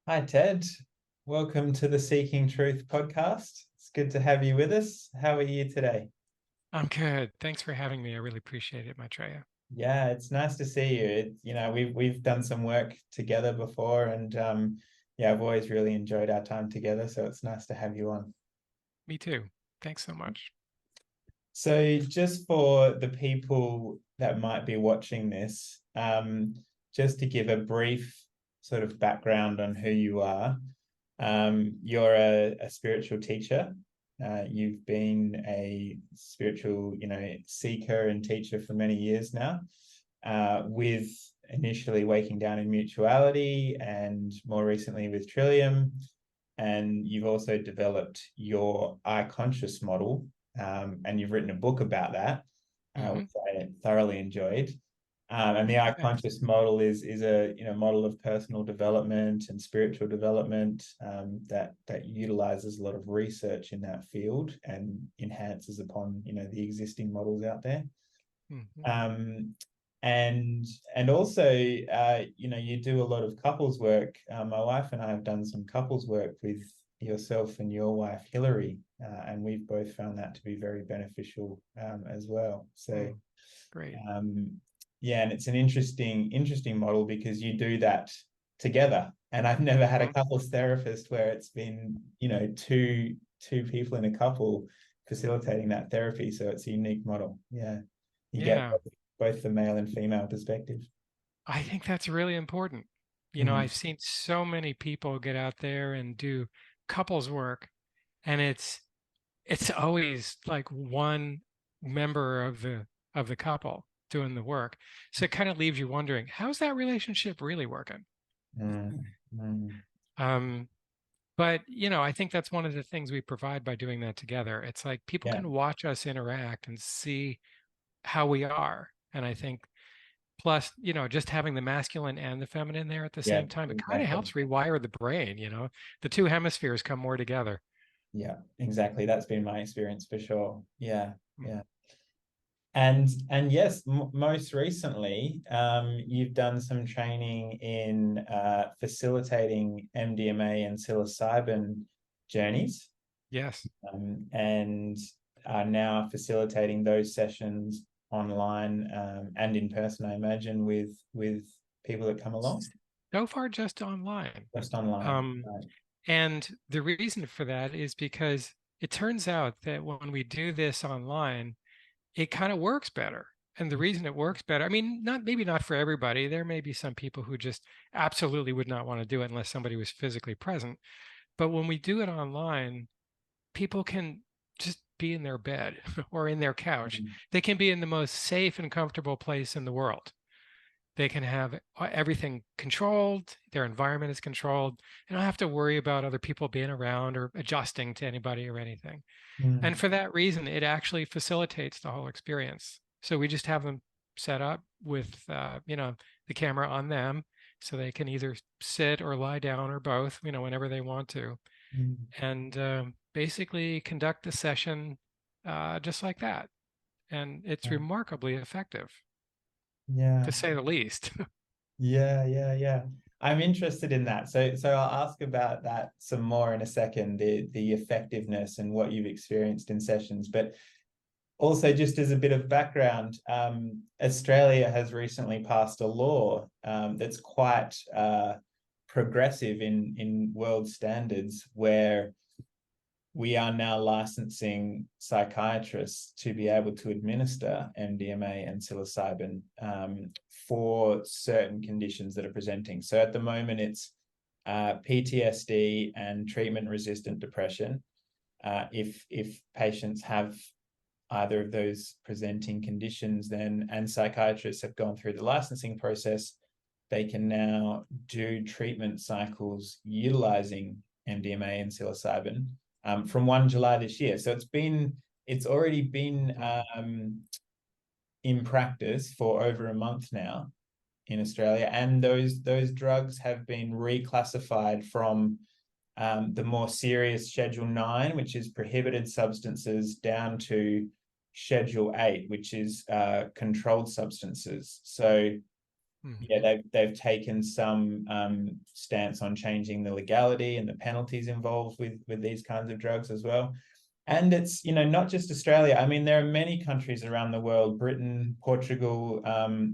Hi, Ted. Welcome to the Seeking Truth podcast. It's good to have you with us. How are you today? I'm good. Thanks for having me. I really appreciate it, Maitreya. Yeah, it's nice to see you. We've done some work together before, and yeah, I've always really enjoyed our time together. So it's nice to have you on. Me too. Thanks so much. So just for the people that might be watching this, just to give a brief sort of background on who you are. You're a spiritual teacher. You've been a spiritual, seeker and teacher for many years now, with initially Waking Down in Mutuality and more recently with Trillium. And you've also developed your I conscious model, and you've written a book about that, Hmm. which I thoroughly enjoyed. And the I Thanks. conscious model is a model of personal development and spiritual development, that utilizes a lot of research in that field and enhances upon the existing models out there. Hmm. Um, and and also, you do a lot of couples work. My wife and I have done some couples work with yourself and your wife Hillary, and we've both found that to be very beneficial, as well. So, Mm, great. um, yeah, and it's an interesting model because you do that together. And I've never had a Hmm. couples therapist where it's been, two people in a couple facilitating that therapy. So it's a unique model. Yeah, you get Yeah, both the male and female perspective. I think that's really important. Mm, I've seen so many people get out there and do couples work, and it's always like one member of the couple doing the work. So it kind of leaves you wondering, how's that relationship really working? mm, mm. Um, But, I think that's one of the things we provide by doing that together. It's like people Yeah, can watch us interact and see how we are. And I think plus, just having the masculine and the feminine there at the yeah, same time, it kind of exactly. helps rewire the brain. The two hemispheres come more together. Yeah, exactly. That's been my experience for sure. Yeah, Mm. yeah. And yes, most recently, you've done some training in facilitating MDMA and psilocybin journeys, Yes. and are now facilitating those sessions online, and in person, I imagine, with people that come along So far, just online. just online. Um, Right. and the reason for that is because it turns out that when we do this online, it kind of works better. And the reason it works better, I mean, not for everybody. There may be some people who just absolutely would not want to do it unless somebody was physically present. But when we do it online, people can just be in their bed or in their couch. Mm, They can be in the most safe and comfortable place in the world. They can have everything controlled, their environment is controlled. They don't have to worry about other people being around or adjusting to anybody or anything. And mm, for that reason, it actually facilitates the whole experience. So we just have them set up with, the camera on them so they can either sit or lie down or both, whenever they want to. mm. And basically conduct the session just like that. And it's remarkably effective, Yeah. to say the least. Yeah, yeah, yeah. I'm interested in that. So I'll ask about that some more in a second, the effectiveness and what you've experienced in sessions. But also, just as a bit of background, Australia has recently passed a law, that's quite progressive in world standards, where we are now licensing psychiatrists to be able to administer MDMA and psilocybin, for certain conditions that are presenting. So at the moment, it's PTSD and treatment-resistant depression. If patients have either of those presenting conditions, then and psychiatrists have gone through the licensing process, they can now do treatment cycles utilizing MDMA and psilocybin, from 1 July this year. So it's already been, in practice for over a month now in Australia, and those drugs have been reclassified from, the more serious Schedule 9, which is prohibited substances, down to Schedule 8, which is controlled substances. So yeah, Mhm. they've taken some stance on changing the legality and the penalties involved with these kinds of drugs as well. And it's, not just Australia. I mean, there are many countries around the world, Britain, Portugal,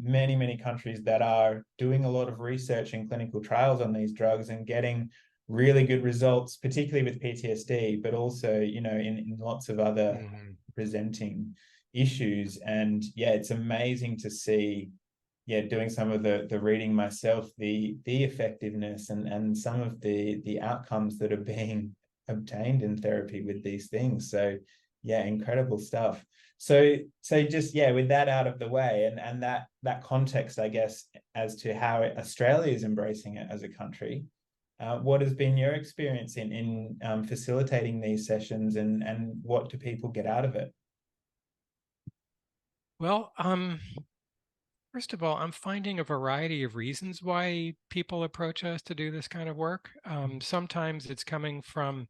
many, many countries that are doing a lot of research and clinical trials on these drugs and getting really good results, particularly with PTSD, but also, in lots of other Mhm. presenting issues. And yeah, it's amazing to see, yeah, doing some of the reading myself, the effectiveness and some of the outcomes that are being obtained in therapy with these things. So yeah, incredible stuff. So just, yeah, with that out of the way, and that context, I guess, as to how Australia is embracing it as a country, what has been your experience in facilitating these sessions, and what do people get out of it? Well, first of all, I'm finding a variety of reasons why people approach us to do this kind of work. Sometimes it's coming from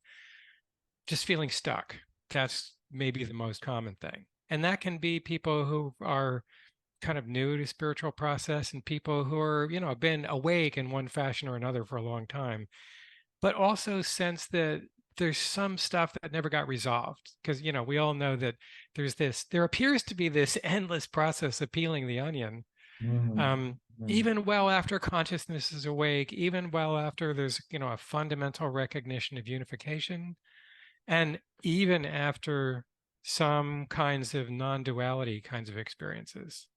just feeling stuck. That's maybe the most common thing. And that can be people who are kind of new to spiritual process and people who are, been awake in one fashion or another for a long time, but also sense that there's some stuff that never got resolved. Because, we all know that there appears to be this endless process of peeling the onion. Mm, Um, mm, even well after consciousness is awake, even well after there's, a fundamental recognition of unification, and even after some kinds of non-duality kinds of experiences,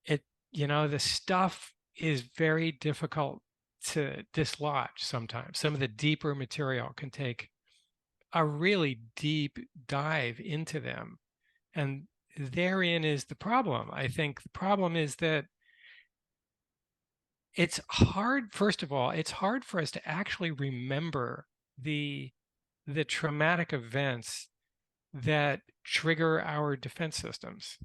it the stuff is very difficult to dislodge sometimes. Some of the deeper material can take a really deep dive into them, and therein is the problem. I think the problem is that it's hard, first of all, it's hard for us to actually remember the the traumatic events that trigger our defense systems,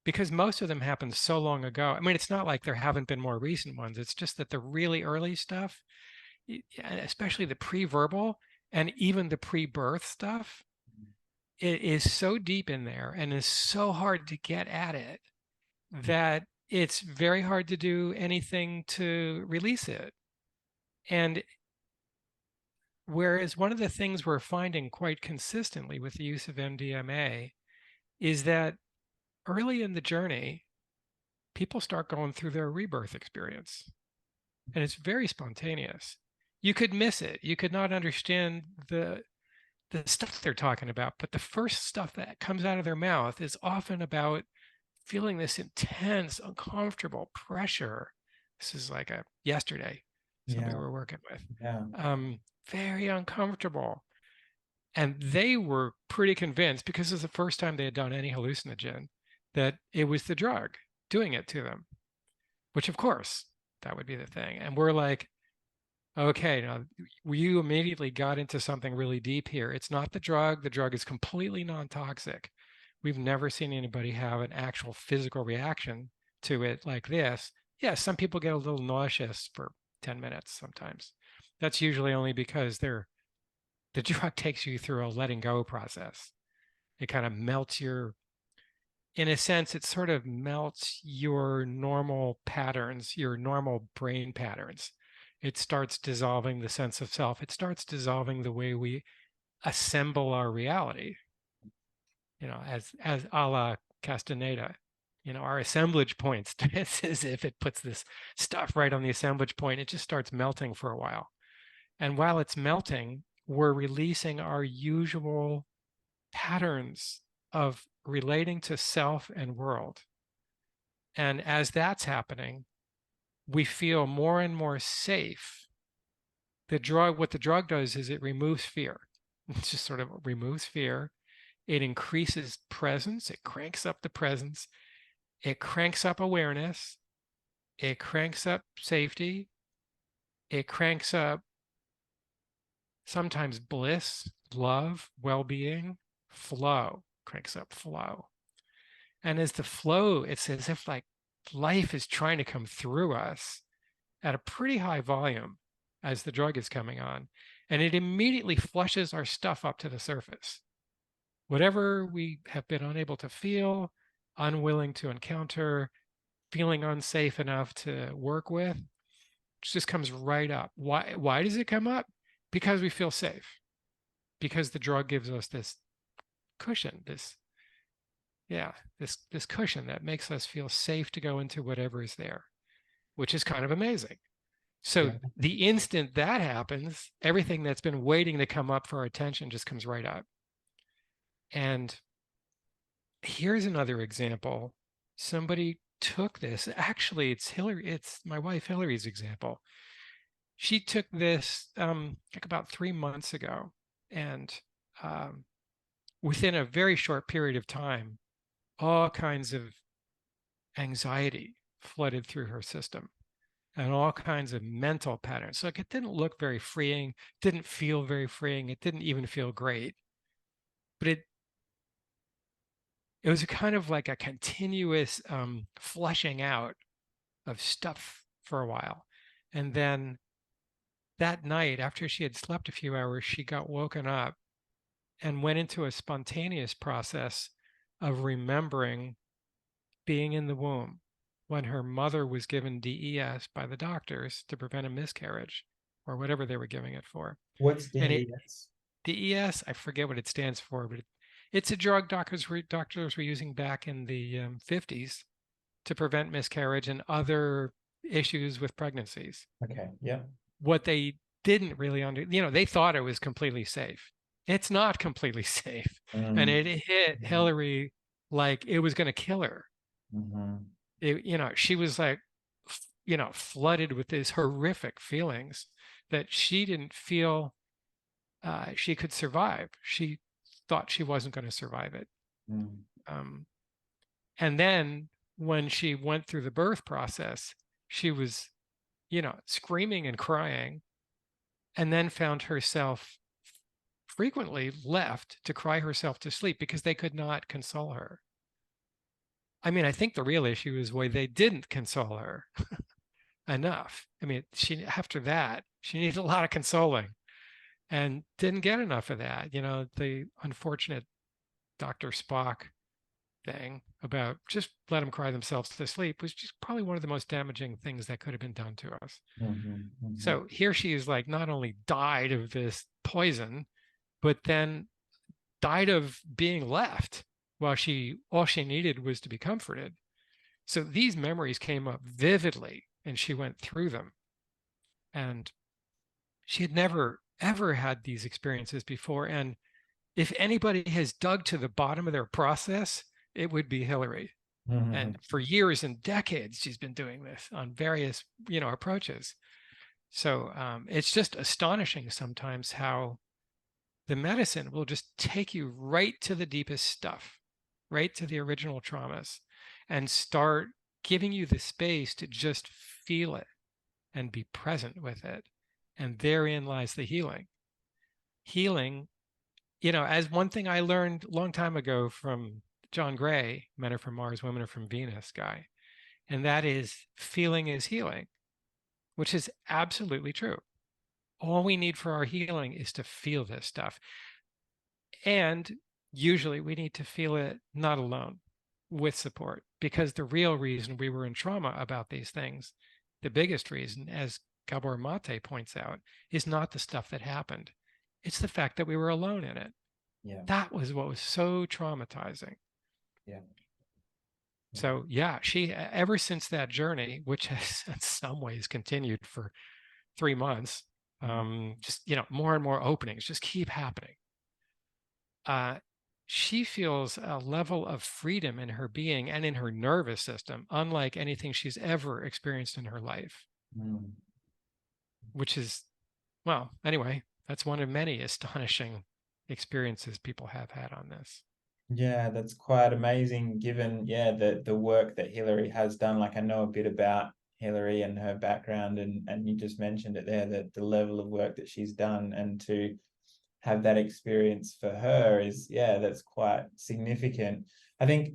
because most of them happened so long ago. I mean, it's not like there haven't been more recent ones. It's just that the really early stuff, especially the pre-verbal and even the pre-birth stuff, it is so deep in there and is so hard to get at it that it's very hard to do anything to release it. And whereas one of the things we're finding quite consistently with the use of MDMA is that early in the journey, people start going through their rebirth experience, and it's very spontaneous. You could miss it. You could not understand the stuff they're talking about, but the first stuff that comes out of their mouth is often about feeling this intense, uncomfortable pressure. This is like a yesterday, somebody yeah, we're working with. yeah, Very uncomfortable. And they were pretty convinced, because it's the first time they had done any hallucinogen, that it was the drug doing it to them, which of course that would be the thing. And we're like, okay, now you immediately got into something really deep here. It's not the drug. The drug is completely non-toxic. We've never seen anybody have an actual physical reaction to it like this. Yes, some people get a little nauseous for 10 minutes sometimes. That's usually only because the drug takes you through a letting go process. It kind of melts in a sense, it sort of melts your normal patterns, your normal brain patterns. It starts dissolving the sense of self. It starts dissolving the way we assemble our reality, as a la Castaneda. Our assemblage points, it's as if it puts this stuff right on the assemblage point. It just starts melting for a while. And while it's melting, we're releasing our usual patterns of relating to self and world. And as that's happening, we feel more and more safe. What the drug does is it removes fear. It just sort of removes fear. It increases presence. It cranks up the presence. It cranks up awareness. It cranks up safety. It cranks up sometimes bliss, love, well being, flow, cranks up flow. And as the flow, it's as if like life is trying to come through us at a pretty high volume as the drug is coming on. And it immediately flushes our stuff up to the surface. Whatever we have been unable to feel, unwilling to encounter, feeling unsafe enough to work with, it just comes right up. Why does it come up? Because we feel safe. Because the drug gives us this cushion, this cushion that makes us feel safe to go into whatever is there, which is kind of amazing. So Yeah. the instant that happens, everything that's been waiting to come up for our attention just comes right up. And here's another example. Somebody took this. Actually, it's my wife Hillary's example. She took this like about 3 months ago, and um, within a very short period of time, all kinds of anxiety flooded through her system and all kinds of mental patterns. Like it didn't look very freeing, didn't feel very freeing, it didn't even feel great. But it was a kind of like a continuous flushing out of stuff for a while. And then that night, after she had slept a few hours, she got woken up and went into a spontaneous process of remembering being in the womb when her mother was given DES by the doctors to prevent a miscarriage or whatever they were giving it for. What's And DES? DES, I forget what it stands for, but it's a drug doctors were using back in the 50s to prevent miscarriage and other issues with pregnancies. Okay. Yeah. What they didn't really they thought it was completely safe. It's not completely safe. And Mm. it hit Hillary like it was going to kill her. Mm-hmm. She was like, flooded with these horrific feelings that she didn't feel she could survive. She thought she wasn't going to survive it. Mm. Um, and then when she went through the birth process, she was, screaming and crying, and then found herself frequently left to cry herself to sleep because they could not console her. I mean, I think the real issue is why they didn't console her enough. I mean, after that, she needed a lot of consoling and didn't get enough of that. The unfortunate Dr. Spock thing about just let them cry themselves to sleep was just probably one of the most damaging things that could have been done to us. Mm-hmm. Mm-hmm. So here she is like not only died of this poison, but then died of being left while all she needed was to be comforted. So these memories came up vividly and she went through them. And she had never, ever had these experiences before. And if anybody has dug to the bottom of their process, it would be Hillary. Mm-hmm. And for years and decades, she's been doing this on various, approaches. So it's just astonishing sometimes how the medicine will just take you right to the deepest stuff, right to the original traumas, and start giving you the space to just feel it and be present with it. And therein lies the healing. Healing, as one thing I learned a long time ago from John Gray, Men Are From Mars, Women Are From Venus guy, and that is feeling is healing, which is absolutely true. All we need for our healing is to feel this stuff. And usually we need to feel it not alone, with support, because the real reason we were in trauma about these things, the biggest reason, as Gabor Mate points out, is not the stuff that happened. It's the fact that we were alone in it. Yeah. That was what was so traumatizing. Yeah. So yeah, she ever since that journey, which has in some ways continued for 3 months, just more and more openings just keep happening. She feels a level of freedom in her being and in her nervous system, unlike anything she's ever experienced in her life, Mm. which is, well, anyway, that's one of many astonishing experiences people have had on this. Yeah, that's quite amazing given, yeah, the work that Hillary has done. Like I know a bit about Hillary and her background and you just mentioned it there, that the level of work that she's done and to have that experience for her is, yeah, that's quite significant. I think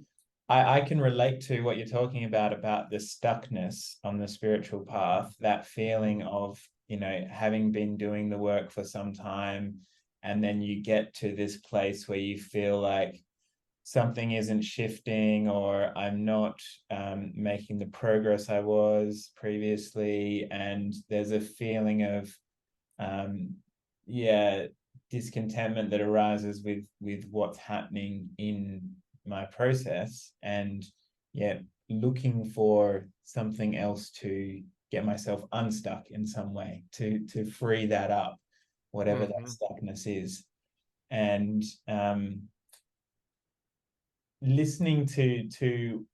I can relate to what you're talking about the stuckness on the spiritual path, that feeling of, having been doing the work for some time, and then you get to this place where you feel like something isn't shifting, or I'm not making the progress I was previously, and there's a feeling of yeah, discontentment that arises with what's happening in my process, and yeah, looking for something else to get myself unstuck in some way, to free that up, whatever that Hmm. stuckness is. And listening to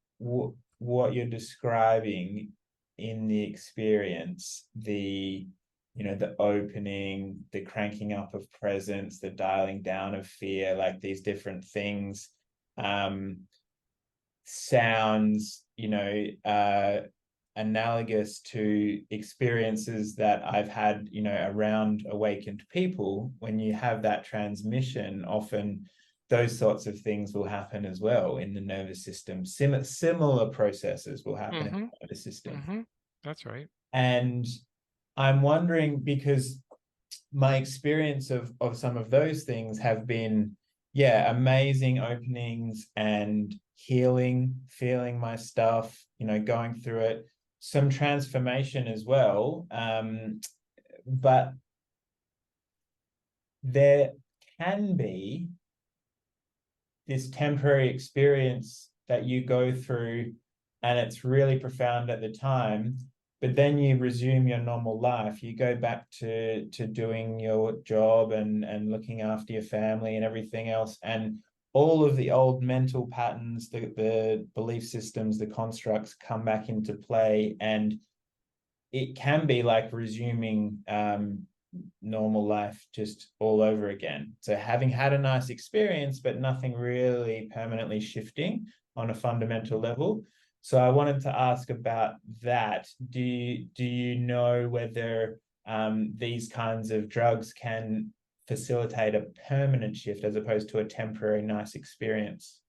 what you're describing in the experience, the the opening, the cranking up of presence, the dialing down of fear, like these different things, um sounds analogous to experiences that I've had, around awakened people. When you have that transmission, often those sorts of things will happen as well in the nervous system. Similar processes will happen in Hmm. the nervous system. Hmm. That's right. And I'm wondering, because my experience of some of those things have been, yeah, amazing openings and healing, feeling my stuff, going through it, some transformation as well. But there can be this temporary experience that you go through, and it's really profound at the time, but then you resume your normal life. You go back to doing your job and looking after your family and everything else, and all of the old mental patterns, the belief systems, the constructs come back into play, and it can be like resuming normal life just all over again. So having had a nice experience, but nothing really permanently shifting on a fundamental level. So I wanted to ask about that. Do you know whether these kinds of drugs can facilitate a permanent shift as opposed to a temporary nice experience?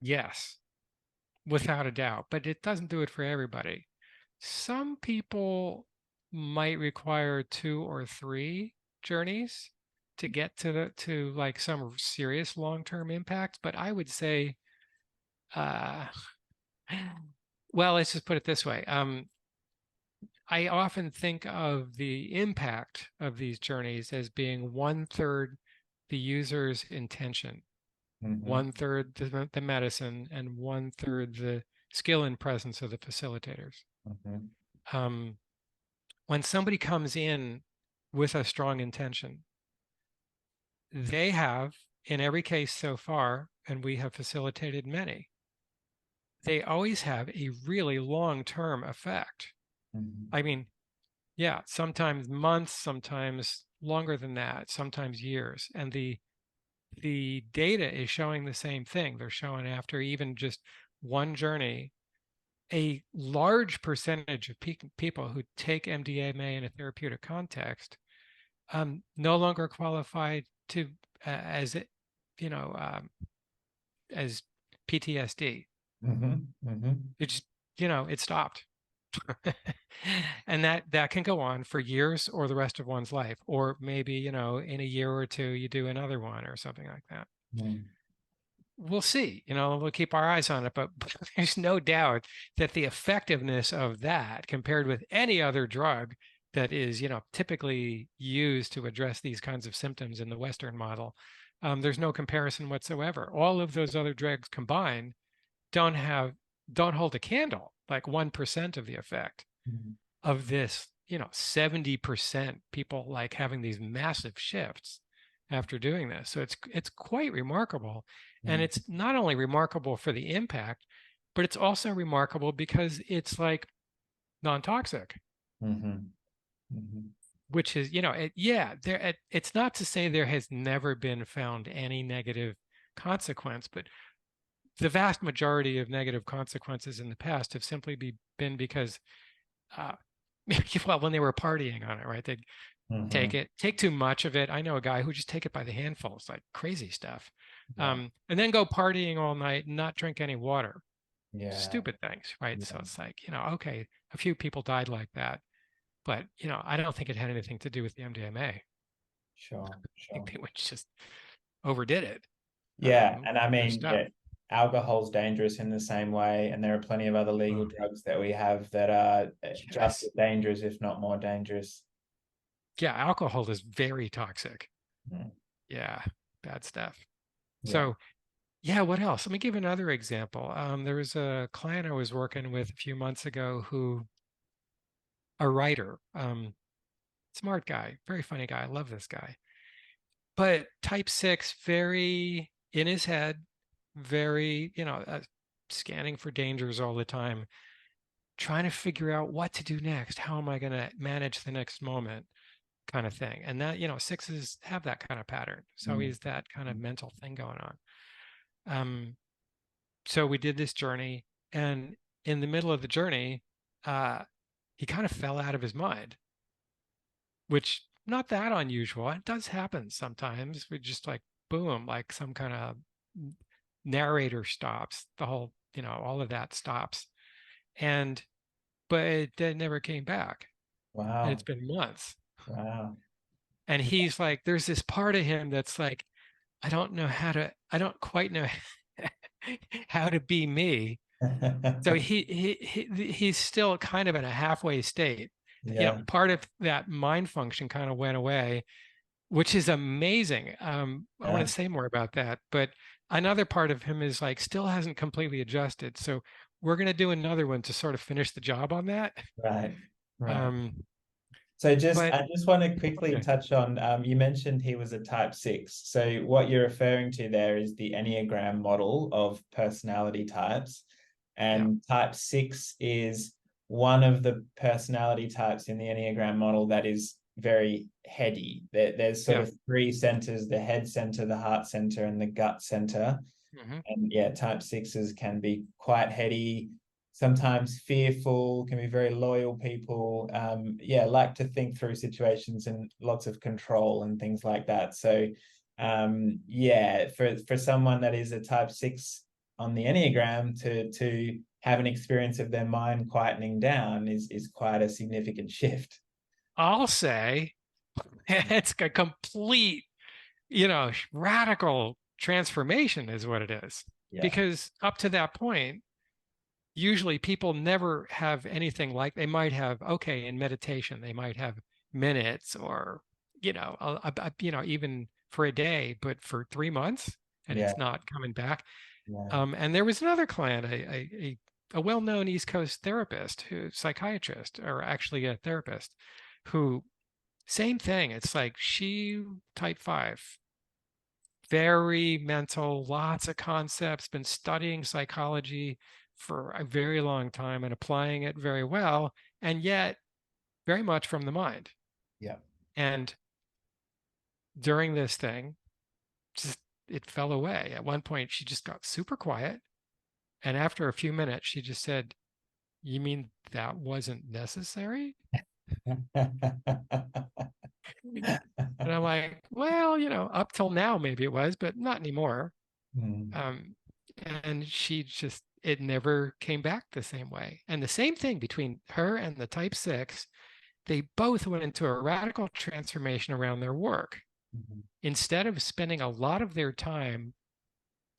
Yes, without a doubt, but it doesn't do it for everybody. Some people might require 2 or 3 journeys to get to like some serious long-term impact, but I would say, uh, well, let's just put it this way. I often think of the impact of these journeys as being 1/3 the user's intention, Mm-hmm. 1/3 the medicine, and 1/3 the skill and presence of the facilitators. Mm-hmm. Um, when somebody comes in with a strong intention, they have, in every case so far, and we have facilitated many, they always have a really long-term effect. Mm-hmm. I mean, yeah, sometimes months, sometimes longer than that, sometimes years. And the data is showing the same thing. They're showing after even just one journey, a large percentage of people who take MDMA in a therapeutic context no longer qualified to as it, you know, as PTSD. Mm-hmm. Mm-hmm. It just, it stopped. And that can go on for years or the rest of one's life, or maybe, in a year or two you do another one or something like that. Mm-hmm. We'll see, we'll keep our eyes on it, but there's no doubt that the effectiveness of that compared with any other drug that is, typically used to address these kinds of symptoms in the Western model, there's no comparison whatsoever. All of those other drugs combined don't have don't hold a candle, like 1% of the effect of this, 70% people like having these massive shifts after doing this. So it's quite remarkable. And it's not only remarkable for the impact, but it's also remarkable because it's like non-toxic, Mm-hmm. Mm-hmm. which is, it's not to say there has never been found any negative consequence, but the vast majority of negative consequences in the past have simply been because, uh, well, when they were partying on it, right? They'd Mm-hmm. take too much of it. I know a guy who just take it by the handful. It's like crazy stuff. Yeah. And then go partying all night and not drink any water. Yeah. Stupid things, right? So Yeah. it's like, okay, a few people died like that, but I don't think it had anything to do with the MDMA. I Sure. think Sure. they just overdid it. Yeah, and I There's mean, stuff. yeah, alcohol's dangerous in the same way, and there are plenty of other legal Oh, drugs that we have that are just yes. as dangerous, if not more dangerous. Yeah, alcohol is very toxic. Mm. Yeah, bad stuff. Yeah. So, yeah, what else? Let me give another example. There was a client I was working with a few months ago who, a writer, smart guy, very funny guy. I love this guy. But type 6, very in his head, very, scanning for dangers all the time, trying to figure out what to do next. How am I going to manage the next moment? Kind of thing. And that, sixes have that kind of pattern. So Mm. he's that kind of mental thing going on. So we did this journey, and in the middle of the journey, uh, he kind of fell out of his mind, which not that unusual. It does happen sometimes. We just like boom, like some kind of narrator stops, the whole, all of that stops. And but it never came back. And it's Wow. been months. Wow. And he's like, there's this part of him that's like, I don't quite know how to be me. So he's still kind of in a halfway state. Yeah. Part of that mind function kind of went away, which is amazing. I want Yeah. to say more about that, but another part of him is like still hasn't completely adjusted. So we're going to do another one to sort of finish the job on that. Right. Right. Um, So but I just want to quickly okay, touch on, you mentioned he was a type 6. So what you're referring to there is the Enneagram model of personality types. yeah, And type 6 is one of the personality types in the Enneagram model that is very heady. There's sort yeah. of three centers: the head center, the heart center, and the gut center. Hmm. And yeah, type sixes can be quite heady, sometimes fearful, can be very loyal people. Yeah, like to think through situations and lots of control and things like that. So yeah, for someone that is a type 6 on the Enneagram to have an experience of their mind quietening down is quite a significant shift. I'll say it's a complete, radical transformation is what it is. Yeah, Because up to that point, usually people never have anything like they might have, okay, in meditation, they might have minutes or, even for a day, but for 3 months and yeah, it's not coming back. yeah. And there was another client, a well-known East Coast therapist, who psychiatrist, or actually a therapist, who same thing. It's like she type 5, very mental, lots of concepts, been studying psychology for a very long time and applying it very well, and yet very much from the mind. Yeah. And during this thing, just it fell away. At one point, she just got super quiet. And after a few minutes, she just said, "You mean that wasn't necessary?" And I'm like, well, up till now, maybe it was, but not anymore. Mm, Um, and it never came back the same way. And the same thing between her and the type 6, they both went into a radical transformation around their work. mhm, Instead of spending a lot of their time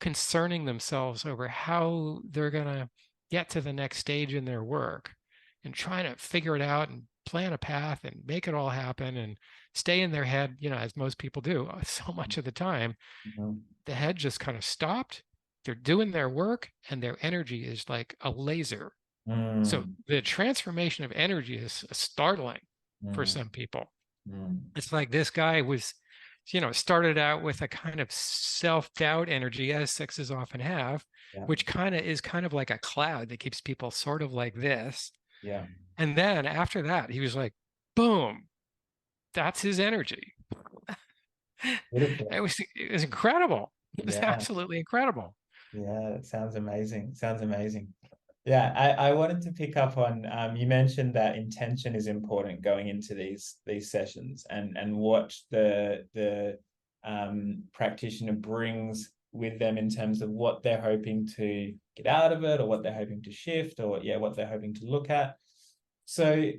concerning themselves over how they're going to get to the next stage in their work and trying to figure it out and plan a path and make it all happen and stay in their head, as most people do so much of the time, mhm, the head just kind of stopped. They're doing their work and their energy is like a laser. So mm, the transformation of energy is startling for mm, some people. mm. It's like this guy was, started out with a kind of self-doubt energy, as sixes often have, Yeah, which kind of like a cloud that keeps people sort of like this. yeah. And then after that, he was like, boom, that's his energy. Beautiful. It was incredible. It was Yeah, absolutely incredible. yeah, that sounds amazing. Sounds amazing. Yeah, I wanted to pick up on, you mentioned that intention is important going into these sessions, and what the practitioner brings with them in terms of what they're hoping to get out of it, or what they're hoping to shift, or yeah, what they're hoping to look at. So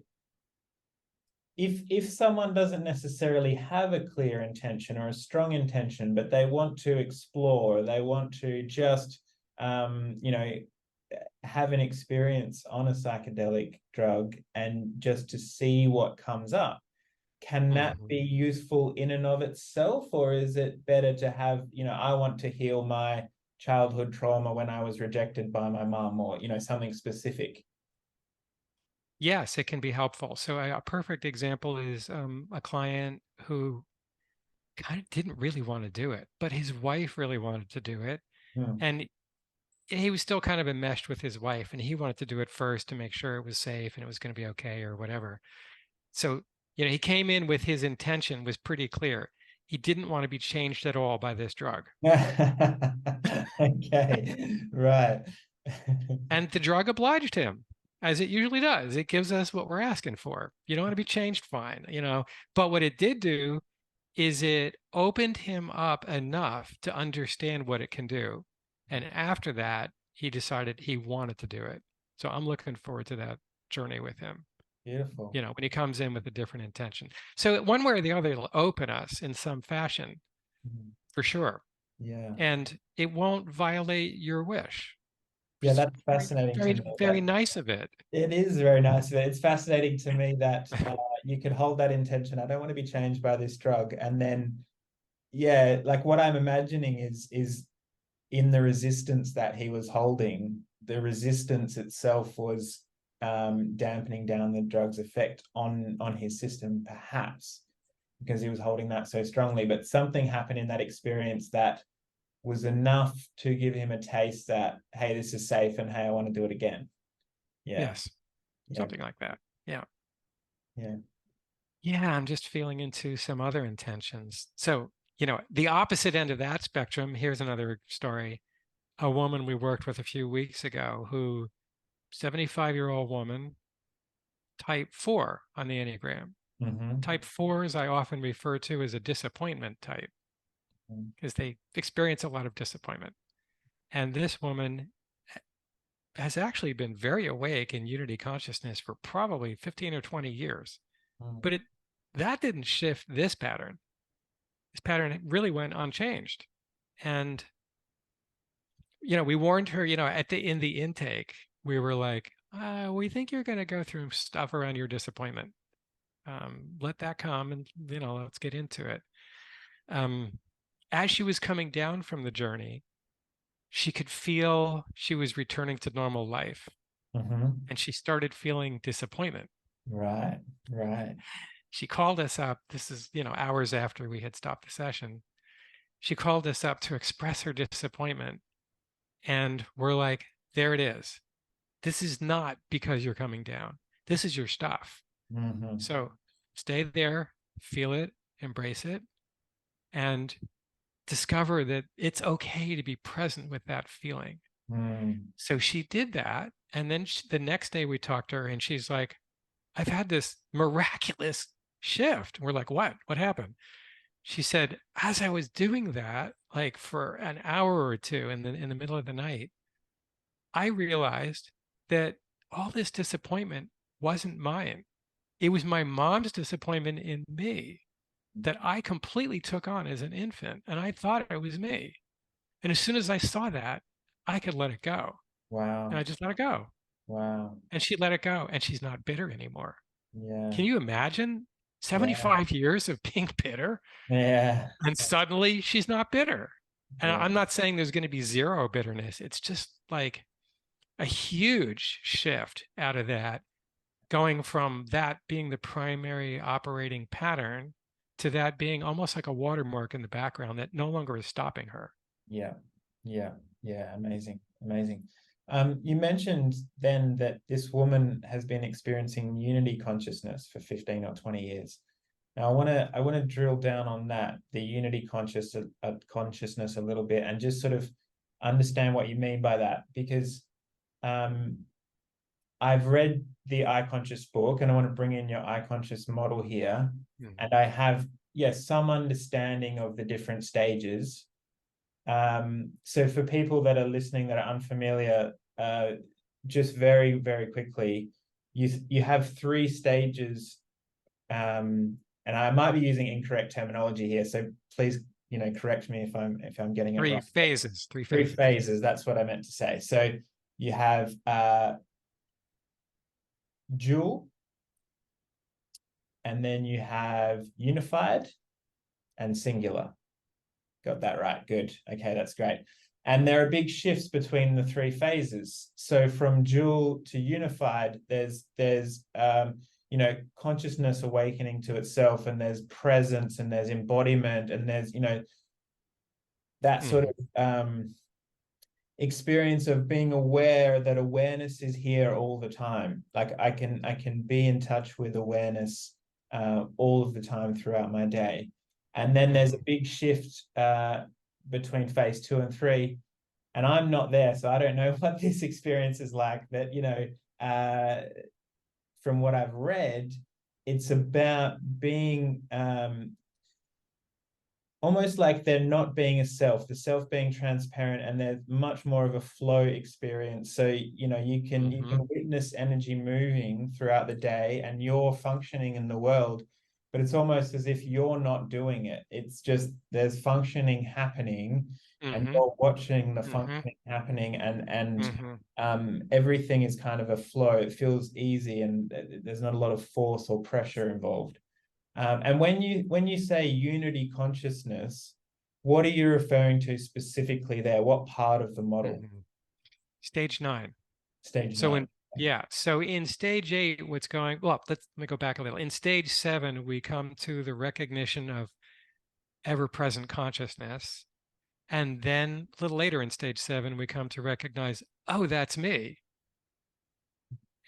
if someone doesn't necessarily have a clear intention or a strong intention, but they want to explore, they want to just you know, have an experience on a psychedelic drug and just to see what comes up, can that be Mhm. useful in and of itself, or is it better to have, you know, I want to heal my childhood trauma when I was rejected by my mom, or, you know, something specific? Yes, it can be helpful. So a perfect example is a client who kind of didn't really want to do it, but his wife really wanted to do it. Hmm. And he was still kind of enmeshed with his wife, and he wanted to do it first to make sure it was safe and it was going to be okay or whatever. So, he came in with his intention was pretty clear. He didn't want to be changed at all by this drug. Okay, right. And the drug obliged him, as it usually does. It gives us what we're asking for. You don't want to be changed, fine. But what it did do is it opened him up enough to understand what it can do. And after that, he decided he wanted to do it. So I'm looking forward to that journey with him, Beautiful. when he comes in with a different intention. So one way or the other, it'll open us in some fashion Mhm. for sure. Yeah. And it won't violate your wish. Yeah, It's that's very, fascinating to very, me. very That nice of it. it is very nice of it. It's fascinating to me that you could hold that intention. I don't want to be changed by this drug, and then yeah, like what I'm imagining is in the resistance that he was holding, the resistance itself was dampening down the drug's effect on his system, perhaps because he was holding that so strongly. But something happened in that experience that was enough to give him a taste that, hey, this is safe, and hey, I want to do it again. Yeah, Yes, yeah, something like that. Yeah. yeah. Yeah, I'm just feeling into some other intentions. So, the opposite end of that spectrum, here's another story. A woman we worked with a few weeks ago who 75-year-old woman, type 4 on the Enneagram. Mm-hmm. Type 4s I often refer to as a disappointment type because they experience a lot of disappointment. And this woman has actually been very awake in unity consciousness for probably 15 or 20 years. Mm-hmm. But that didn't shift this pattern. This pattern really went unchanged. And we warned her, in the intake, we were like, we think you're going to go through stuff around your disappointment. Let that come and, let's get into it. Um, as she was coming down from the journey, she could feel she was returning to normal life, Mm-hmm. and she started feeling disappointment. Right, right. She called us up. This is, hours after we had stopped the session. She called us up to express her disappointment. And we're like, there it is. This is not because you're coming down. This is your stuff. Mm-hmm. So stay there, feel it, embrace it, and discover that it's okay to be present with that feeling. Mm. So she did that. And then the next day we talked to her and she's like, I've had this miraculous shift. We're like, what? What happened? She said, as I was doing that, like for an hour or two in the middle of the night, I realized that all this disappointment wasn't mine. It was my mom's disappointment in me that I completely took on as an infant, and I thought it was me. And as soon as I saw that, I could let it go. And Wow, I just let it go. wow. And she let it go, and she's not bitter anymore. Yeah, Can you imagine yeah, 75 years of being bitter? yeah, And suddenly she's not bitter. And yeah. I'm not saying there's going to be zero bitterness. It's just like a huge shift out of that, going from that being the primary operating pattern to that being almost like a watermark in the background that no longer is stopping her. Yeah, yeah, yeah. Amazing, amazing. You mentioned then that this woman has been experiencing unity consciousness for 15 or 20 years. Now, I want to drill down on that, the unity consciousness a little bit, and just sort of understand what you mean by that, because um, I've read the I Conscious book, and I want to bring in your I Conscious model here, Mhm. and I have, yes, some understanding of the different stages. So for people that are listening that are unfamiliar, just very, very quickly, you have three stages and I might be using incorrect terminology here, so please, correct me if I'm getting it Three wrong. phases, three Three phases. phases, that's what I meant to say. So you have dual, and then you have unified and singular. Got that right. Good. Okay, that's great. And there are big shifts between the three phases. So from dual to unified, there's consciousness awakening to itself, and there's presence, and there's embodiment, and there's that sort of experience of being aware that awareness is here all the time. Like I can be in touch with awareness all of the time throughout my day. And then there's a big shift between phase 2 and 3. And I'm not there, so I don't know what this experience is like. But from what I've read, it's about being almost like they're not being a self, the self being transparent, and there's much more of a flow experience. So you can witness energy moving throughout the day, and you're functioning in the world, but it's almost as if you're not doing it. It's just there's functioning happening, and you're watching the functioning happening, and everything is kind of a flow. It feels easy, and there's not a lot of force or pressure involved. And when you say unity consciousness, what are you referring to specifically there? What part of the model? Stage 9. Stage So 9. So in stage 8, what's going, well, let me go back a little. In stage 7, we come to the recognition of ever-present consciousness. And then a little later in stage 7, we come to recognize, oh, that's me.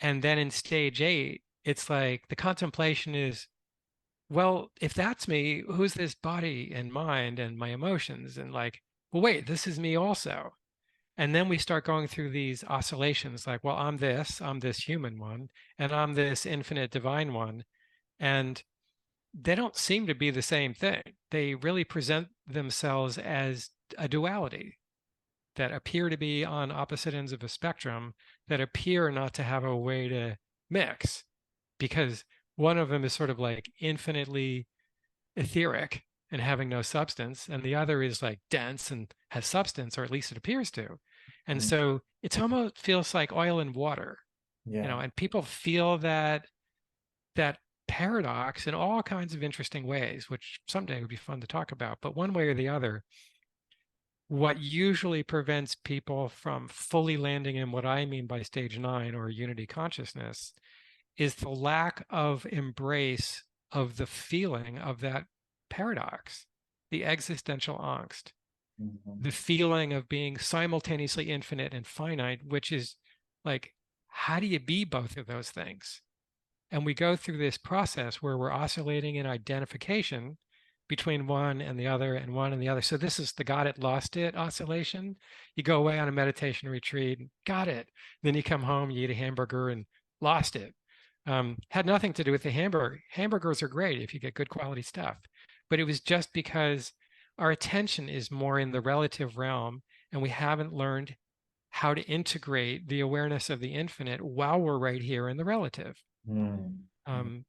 And then in stage 8, it's like the contemplation is, well, if that's me, who's this body and mind and my emotions? And like, well, wait, this is me also. And then we start going through these oscillations like, well, I'm this human one, and I'm this infinite divine one. And they don't seem to be the same thing. They really present themselves as a duality that appear to be on opposite ends of a spectrum that appear not to have a way to mix, because one of them is sort of like infinitely etheric and having no substance, and the other is like dense and has substance, or at least it appears to. And so it's almost feels like oil and water, and people feel that paradox in all kinds of interesting ways, which someday would be fun to talk about. But one way or the other, what usually prevents people from fully landing in what I mean by stage 9 or unity consciousness is the lack of embrace of the feeling of that paradox, the existential angst, the feeling of being simultaneously infinite and finite, which is like, how do you be both of those things? And we go through this process where we're oscillating in identification between one and the other and one and the other. So this is the got it, lost it oscillation. You go away on a meditation retreat, got it. Then you come home, you eat a hamburger and lost it. Had nothing to do with the hamburger. Hamburgers are great if you get good quality stuff. But it was just because our attention is more in the relative realm, and we haven't learned how to integrate the awareness of the infinite while we're right here in the relative.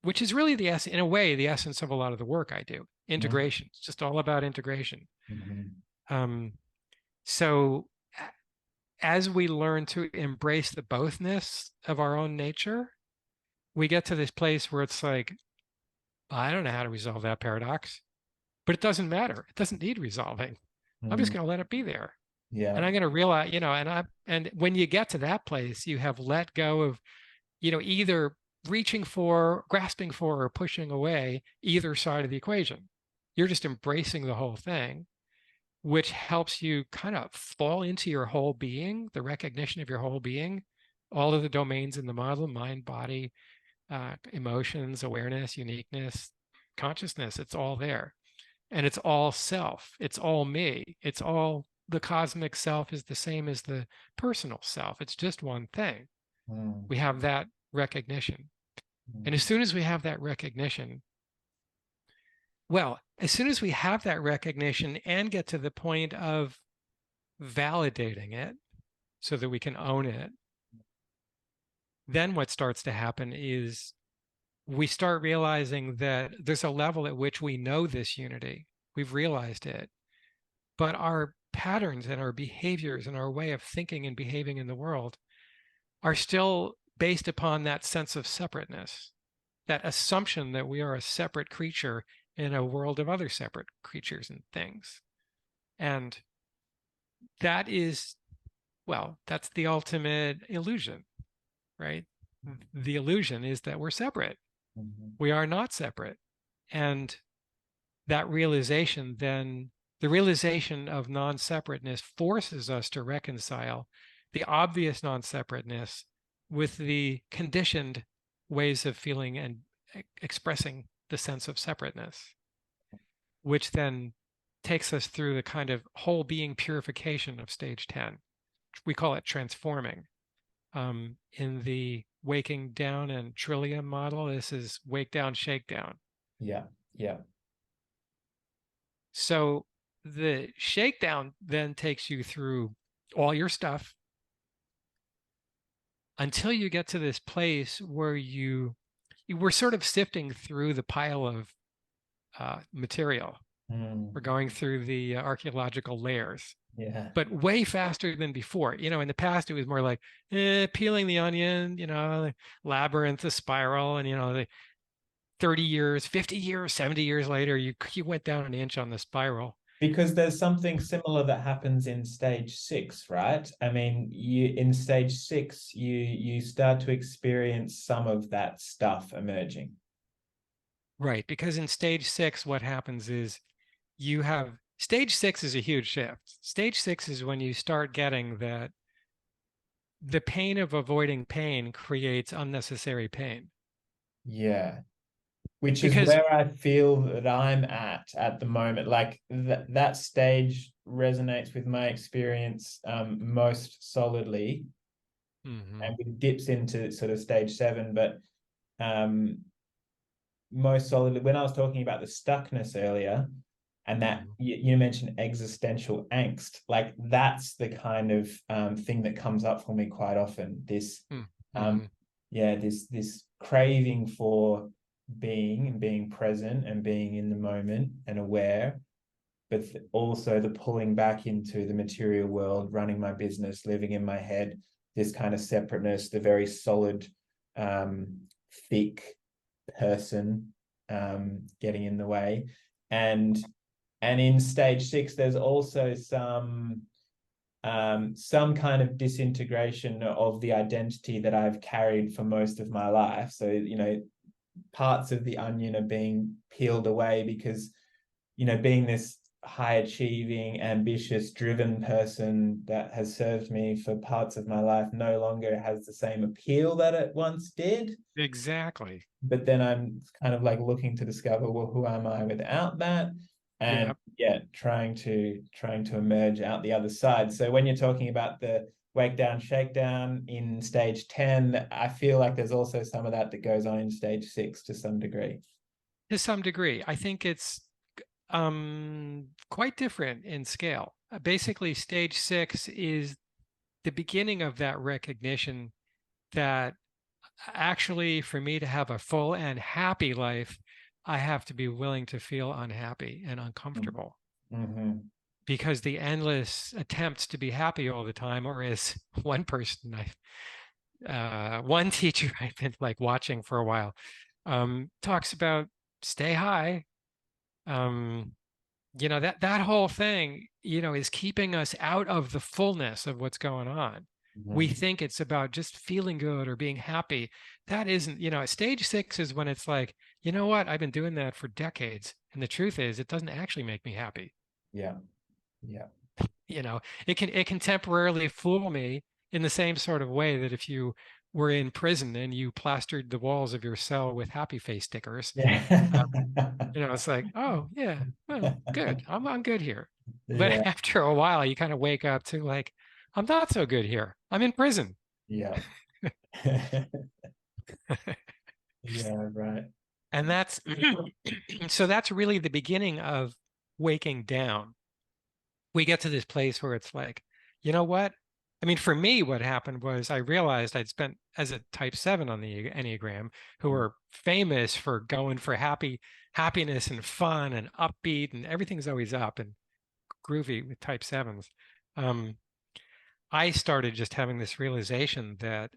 Which is really in a way, the essence of a lot of the work I do. Integration. It's just all about integration. So as we learn to embrace the bothness of our own nature, we get to this place where it's like, I don't know how to resolve that paradox, but it doesn't matter. It doesn't need resolving. I'm just going to let it be there. And I'm going to realize, and when you get to that place, you have let go of, either reaching for, grasping for, or pushing away either side of the equation. You're just embracing the whole thing, which helps you kind of fall into your whole being, the recognition of your whole being, all of the domains in the model, mind, body, emotions, awareness, uniqueness, consciousness. It's all there. And it's all self. It's all me. It's all the cosmic self is the same as the personal self. It's just one thing. We have that recognition. And as soon as we have that recognition, as soon as we have that recognition and get to the point of validating it so that we can own it, then what starts to happen is we start realizing that there's a level at which we know this unity. We've realized it, but our patterns and our behaviors and our way of thinking and behaving in the world are still based upon that sense of separateness, that assumption that we are a separate creature in a world of other separate creatures and things. And that is, well, that's the ultimate illusion, right? The illusion is that we're separate. Mhm. We are not separate. And that realization then, the realization of non-separateness forces us to reconcile the obvious non-separateness with the conditioned ways of feeling and expressing the sense of separateness, which then takes us through the kind of whole being purification of stage 10. We call it transforming. In the waking down and Trillium model, this is wake down, shake down. Yeah, yeah. So the shakedown then takes you through all your stuff until you get to this place where you were sort of sifting through the pile of material. We're Mm, going through the archaeological layers, yeah. but way faster than before. In the past, it was more like peeling the onion, the labyrinth, the spiral, and the 30 years, 50 years, 70 years later, you went down an inch on the spiral. Because there's something similar that happens in stage 6, right? I mean, you in stage 6, you start to experience some of that stuff emerging. Right, because in stage 6, what happens is you have stage 6 is a huge shift. Stage 6 is when you start getting that the pain of avoiding pain creates unnecessary pain. Yeah. Which is Because, where I feel that I'm at the moment. Like that stage resonates with my experience most solidly, Mhm, and it dips into sort of stage 7, but um, most solidly when I was talking about the stuckness earlier, and that mhm, you mentioned existential angst, like that's the kind of thing that comes up for me quite often. This um, mhm. yeah, this craving for being and being present and being in the moment and aware, but also the pulling back into the material world, running my business, living in my head, this kind of separateness, the very solid, thick person getting in the way. And in stage 6, there's also some kind of disintegration of the identity that I've carried for most of my life. So, parts of the onion are being peeled away because, being this high achieving, ambitious, driven person that has served me for parts of my life no longer has the same appeal that it once did. Exactly. But then I'm kind of like looking to discover, well, who am I without that? And Yeah. yeah, trying to emerge out the other side. So when you're talking about the wake down, shakedown in stage 10, I feel like there's also some of that that goes on in stage 6 to some degree. To some degree, I think it's quite different in scale. Basically, stage 6 is the beginning of that recognition that actually, for me to have a full and happy life, I have to be willing to feel unhappy and uncomfortable, Mm-hmm. because the endless attempts to be happy all the time, or as one person one teacher I've been like watching for a while, talks about stay high. Um, that whole thing, is keeping us out of the fullness of what's going on. We Mm-hmm. think it's about just feeling good or being happy. That isn't, stage 6 is when it's like, you know what? I've been doing that for decades. And the truth is, it doesn't actually make me happy. Yeah. Yeah. You know, it can temporarily fool me in the same sort of way that if you were in prison and you plastered the walls of your cell with happy face stickers, Yeah. it's like, oh yeah, well, good. I'm good here. But Yeah. after a while, you kind of wake up to like, I'm not so good here. I'm in prison. Yeah. Yeah, right. And that's so that's really the beginning of waking down. We get to this place where it's like, you know what? I mean, for me, what happened was I realized I'd spent as a type 7 on the Enneagram, who are famous for going for happiness and fun and upbeat, and everything's always up and groovy with type 7s. Um, I started just having this realization that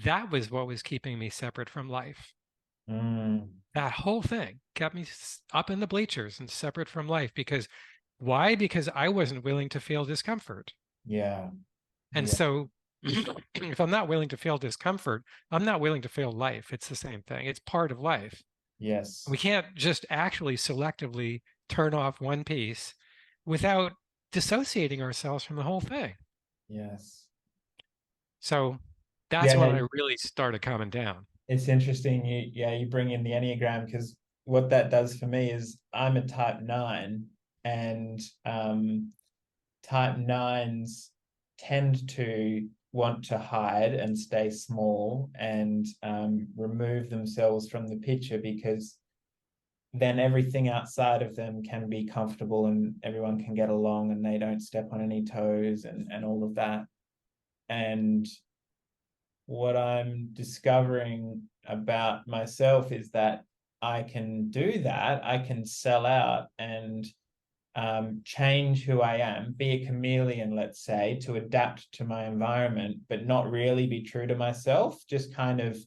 that was what was keeping me separate from life. Mm, That whole thing kept me up in the bleachers and separate from life. Because why? Because I wasn't willing to feel discomfort. yeah, And yeah, so if I'm not willing to feel discomfort, I'm not willing to feel life. It's the same thing. It's part of life. yes, We can't just actually selectively turn off one piece without dissociating ourselves from the whole thing. yes. So that's Yeah, when no, I really started calming down. it's interesting. You bring in the Enneagram, because what that does for me is I'm a type 9, and type 9s tend to want to hide and stay small and remove themselves from the picture, because then everything outside of them can be comfortable and everyone can get along and they don't step on any toes and all of that. And what I'm discovering about myself is that I can do that. I can sell out and change who I am, be a chameleon, let's say, to adapt to my environment, but not really be true to myself. Just kind of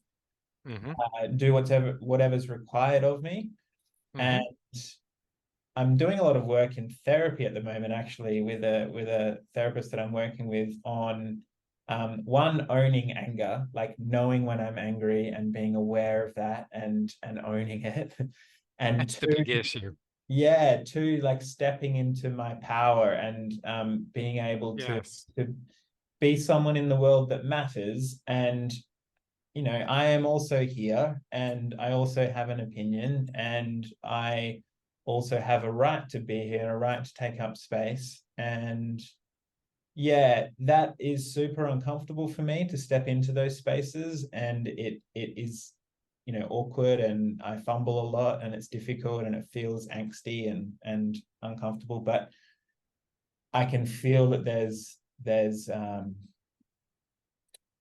Hmm. do whatever's required of me. And Hmm. I'm doing a lot of work in therapy at the moment, actually, with a therapist that I'm working with on one, owning anger, like knowing when I'm angry and being aware of that and owning it. And That's the two, big issue. yeah, two, like stepping into my power and being able Yes. to be someone in the world that matters. And I am also here and I also have an opinion and I also have a right to be here, a right to take up space. And yeah, that is super uncomfortable for me to step into those spaces. And it is, awkward, and I fumble a lot and it's difficult and it feels angsty and uncomfortable. But I can feel that there's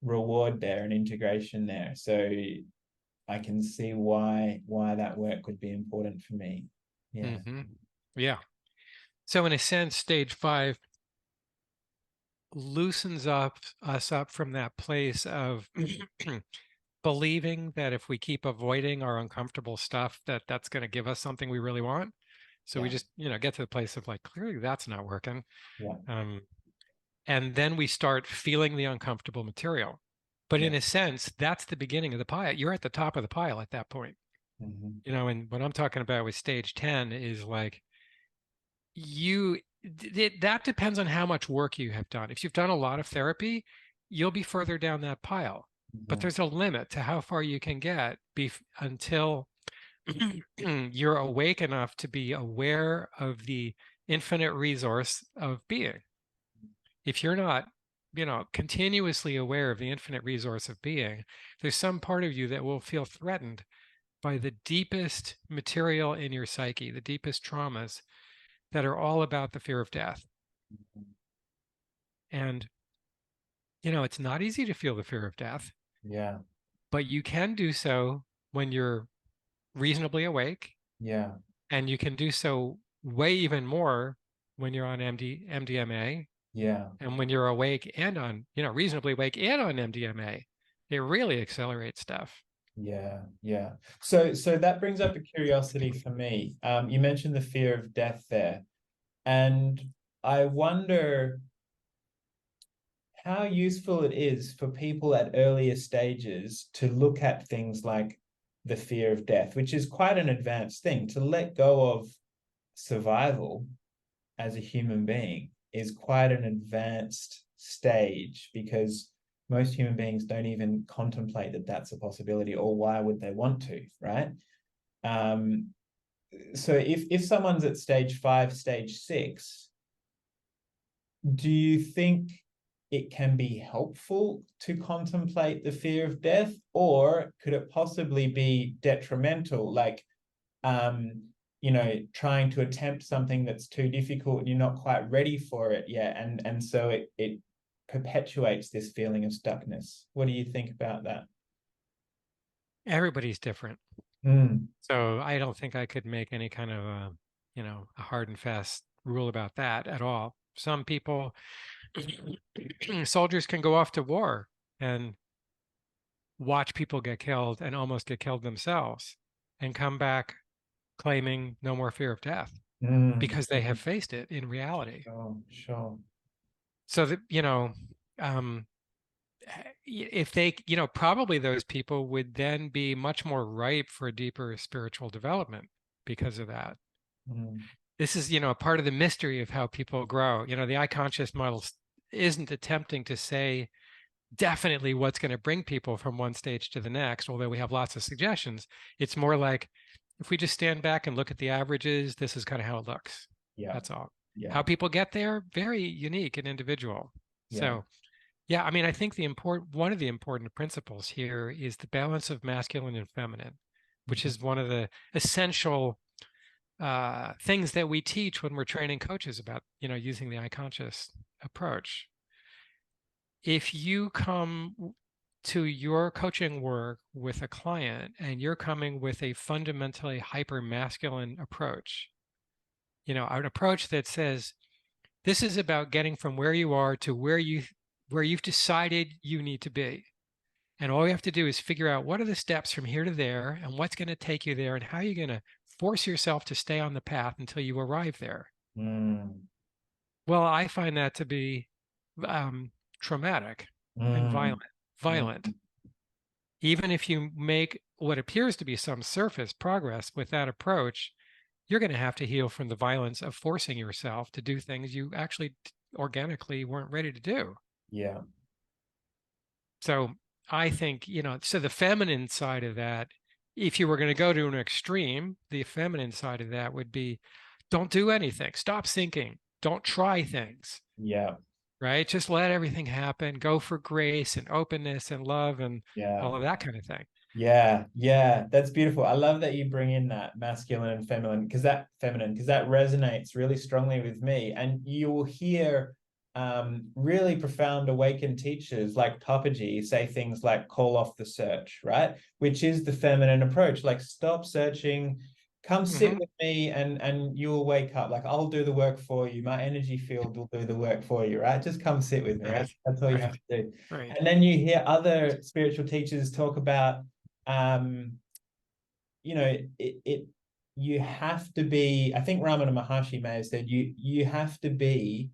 reward there and integration there. So I can see why that work would be important for me. Yeah. Hmm. Yeah. So in a sense, stage 5 loosens us up from that place of believing that if we keep avoiding our uncomfortable stuff, that that's going to give us something we really want. So we Yeah. just, get to the place of like, clearly that's not working. Yeah. Um, and then we start feeling the uncomfortable material. But in Yeah. a sense, that's the beginning of the pile. You're at the top of the pile at that point. Mhm. And what I'm talking about with stage 10 is like that depends on how much work you have done. If you've done a lot of therapy, you'll be further down that pile. But Mhm. there's a limit to how far you can get until you're awake enough to be aware of the infinite resource of being. If you're not, continuously aware of the infinite resource of being, there's some part of you that will feel threatened by the deepest material in your psyche, the deepest traumas that are all about the fear of death. And, it's not easy to feel the fear of death, Yeah. but you can do so when you're reasonably awake, Yeah. and you can do so way even more when you're on MDMA, Yeah. and when you're awake and on, reasonably awake and on MDMA. It really accelerates stuff. Yeah. Yeah. So that brings up a curiosity for me. You mentioned the fear of death there, and I wonder how useful it is for people at earlier stages to look at things like the fear of death, which is quite an advanced thing. To let go of survival as a human being is quite an advanced stage, because most human beings don't even contemplate that that's a possibility, or why would they want to, right? Um, so if someone's at stage 5, stage 6, do you think it can be helpful to contemplate the fear of death, or could it possibly be detrimental? Like, trying to attempt something that's too difficult and you're not quite ready for it yet, and so it perpetuates this feeling of stuckness. What do you think about that? Everybody's different. Mm, So I don't think I could make any kind of a hard and fast rule about that at all. Some people, soldiers can go off to war and watch people get killed and almost get killed themselves and come back claiming no more fear of death mm, because they have faced it in reality. sure, sure. So that, um, if they, probably those people would then be much more ripe for deeper spiritual development because of that. Mm, This is, a part of the mystery of how people grow. The I conscious model isn't attempting to say definitely what's going to bring people from one stage to the next, although we have lots of suggestions. It's more like if we just stand back and look at the averages, this is kind of how it looks. yeah, That's all. yeah, How people get there, very unique and individual. yeah. So, yeah, I mean, I think one of the important principles here is the balance of masculine and feminine, which Mhm. is one of the essential things that we teach when we're training coaches about, using the I conscious approach. If you come to your coaching work with a client and you're coming with a fundamentally hyper masculine approach, an approach that says this is about getting from where you are to where you've decided you need to be. And all you have to do is figure out what are the steps from here to there and what's going to take you there and how you're going to force yourself to stay on the path until you arrive there. Mm, Well, I find that to be traumatic and mm, violent. mm. Even if you make what appears to be some surface progress with that approach, you're going to have to heal from the violence of forcing yourself to do things you actually organically weren't ready to do. Yeah. So I think, so the feminine side of that, if you were going to go to an extreme, the feminine side of that would be don't do anything, stop thinking, don't try things, Yeah. right? Just let everything happen, go for grace and openness and love and Yeah. all of that kind of thing. Yeah. Yeah. That's beautiful. I love that you bring in that masculine and feminine, because that resonates really strongly with me. And you will hear really profound awakened teachers like Papaji say things like call off the search, right? Which is the feminine approach. Like stop searching, come sit Hmm. with me and you'll wake up. Like I'll do the work for you. My energy field will do the work for you, right? Just come sit with me. Right, That's all you have right, to do. right. And then you hear other spiritual teachers talk about um, it you have to be, I think Ramana Maharshi may have said, you have to be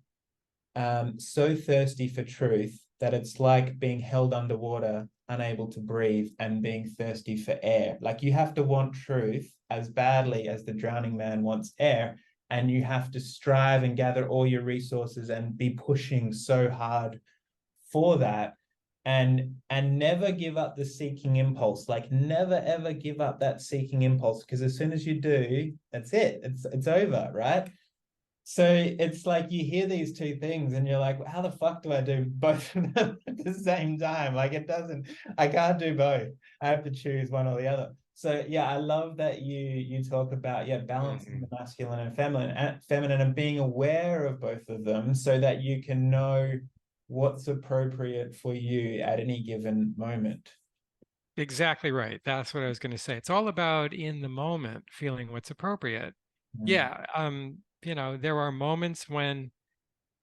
so thirsty for truth that it's like being held underwater, unable to breathe, and being thirsty for air. Like you have to want truth as badly as the drowning man wants air, and you have to strive and gather all your resources and be pushing so hard for that, and never give up the seeking impulse. Like never ever give up that seeking impulse, because as soon as you do, that's it, it's over, right? So it's like you hear these two things and you're like, well, how the fuck do I do both of them at the same time? Like I can't do both. I have to choose one or the other. So yeah, I love that you talk about, yeah, balancing Hmm. the masculine and feminine and being aware of both of them so that you can know what's appropriate for you at any given moment. Exactly right. That's what I was going to say. It's all about in the moment feeling what's appropriate. Mm, Yeah, there are moments when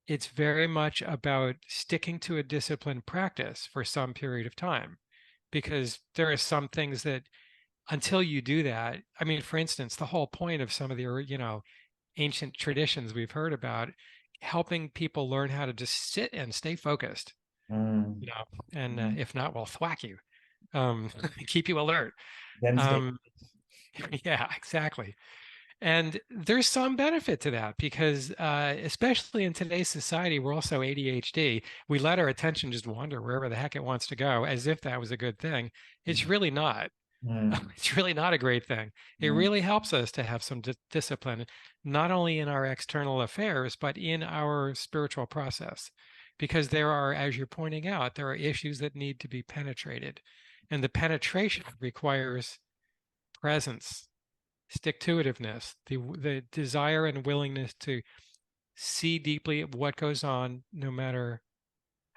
it's very much about sticking to a disciplined practice for some period of time because there are some things that until you do that, I mean, for instance, the whole point of some of the, ancient traditions we've heard about helping people learn how to just sit and stay focused, mm, and mm. if not, we'll thwack you, um, keep you alert. Then stay. Um, yeah, exactly. And there's some benefit to that because, especially in today's society, we're also ADHD. We let our attention just wander wherever the heck it wants to go, as if that was a good thing. It's really not. Mm, It's really not a great thing. It mm, really helps us to have some discipline, not only in our external affairs, but in our spiritual process. Because there are, as you're pointing out, there are issues that need to be penetrated. And the penetration requires presence, stick-to-itiveness, the desire and willingness to see deeply what goes on, no matter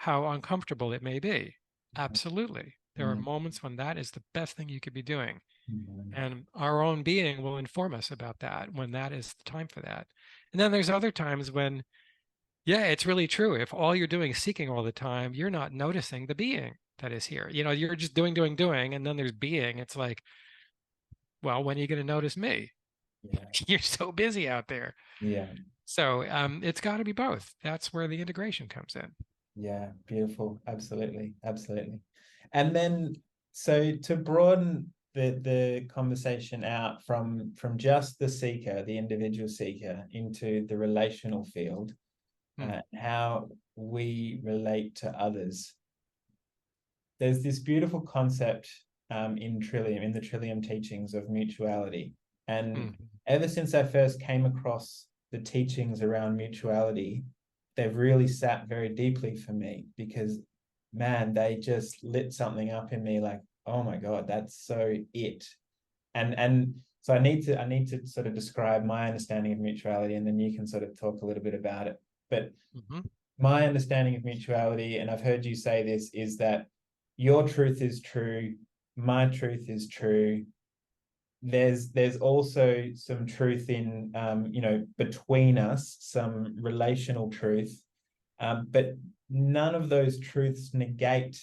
how uncomfortable it may be. Absolutely. There are Mm, moments when that is the best thing you could be doing. mm, And our own being will inform us about that when that is the time for that. And then there's other times when, yeah, it's really true. If all you're doing is seeking all the time, you're not noticing the being that is here. You're just doing, doing, doing, and then there's being. It's like, well, when are you going to notice me? yeah, You're so busy out there. yeah, So it's got to be both. That's where the integration comes in. yeah. Beautiful. Absolutely, absolutely. And then, so to broaden the conversation out from just the seeker, the individual seeker, into the relational field, Hmm. how we relate to others. There's this beautiful concept in the Trillium teachings of mutuality. And Hmm. ever since I first came across the teachings around mutuality, they've really sat very deeply for me because, man, they just lit something up in me like, oh my God, that's so it. And so I need to sort of describe my understanding of mutuality, and then you can sort of talk a little bit about it. But Hmm. my understanding of mutuality, and I've heard you say this, is that your truth is true, my truth is true. There's also some truth in between us, some relational truth, but none of those truths negate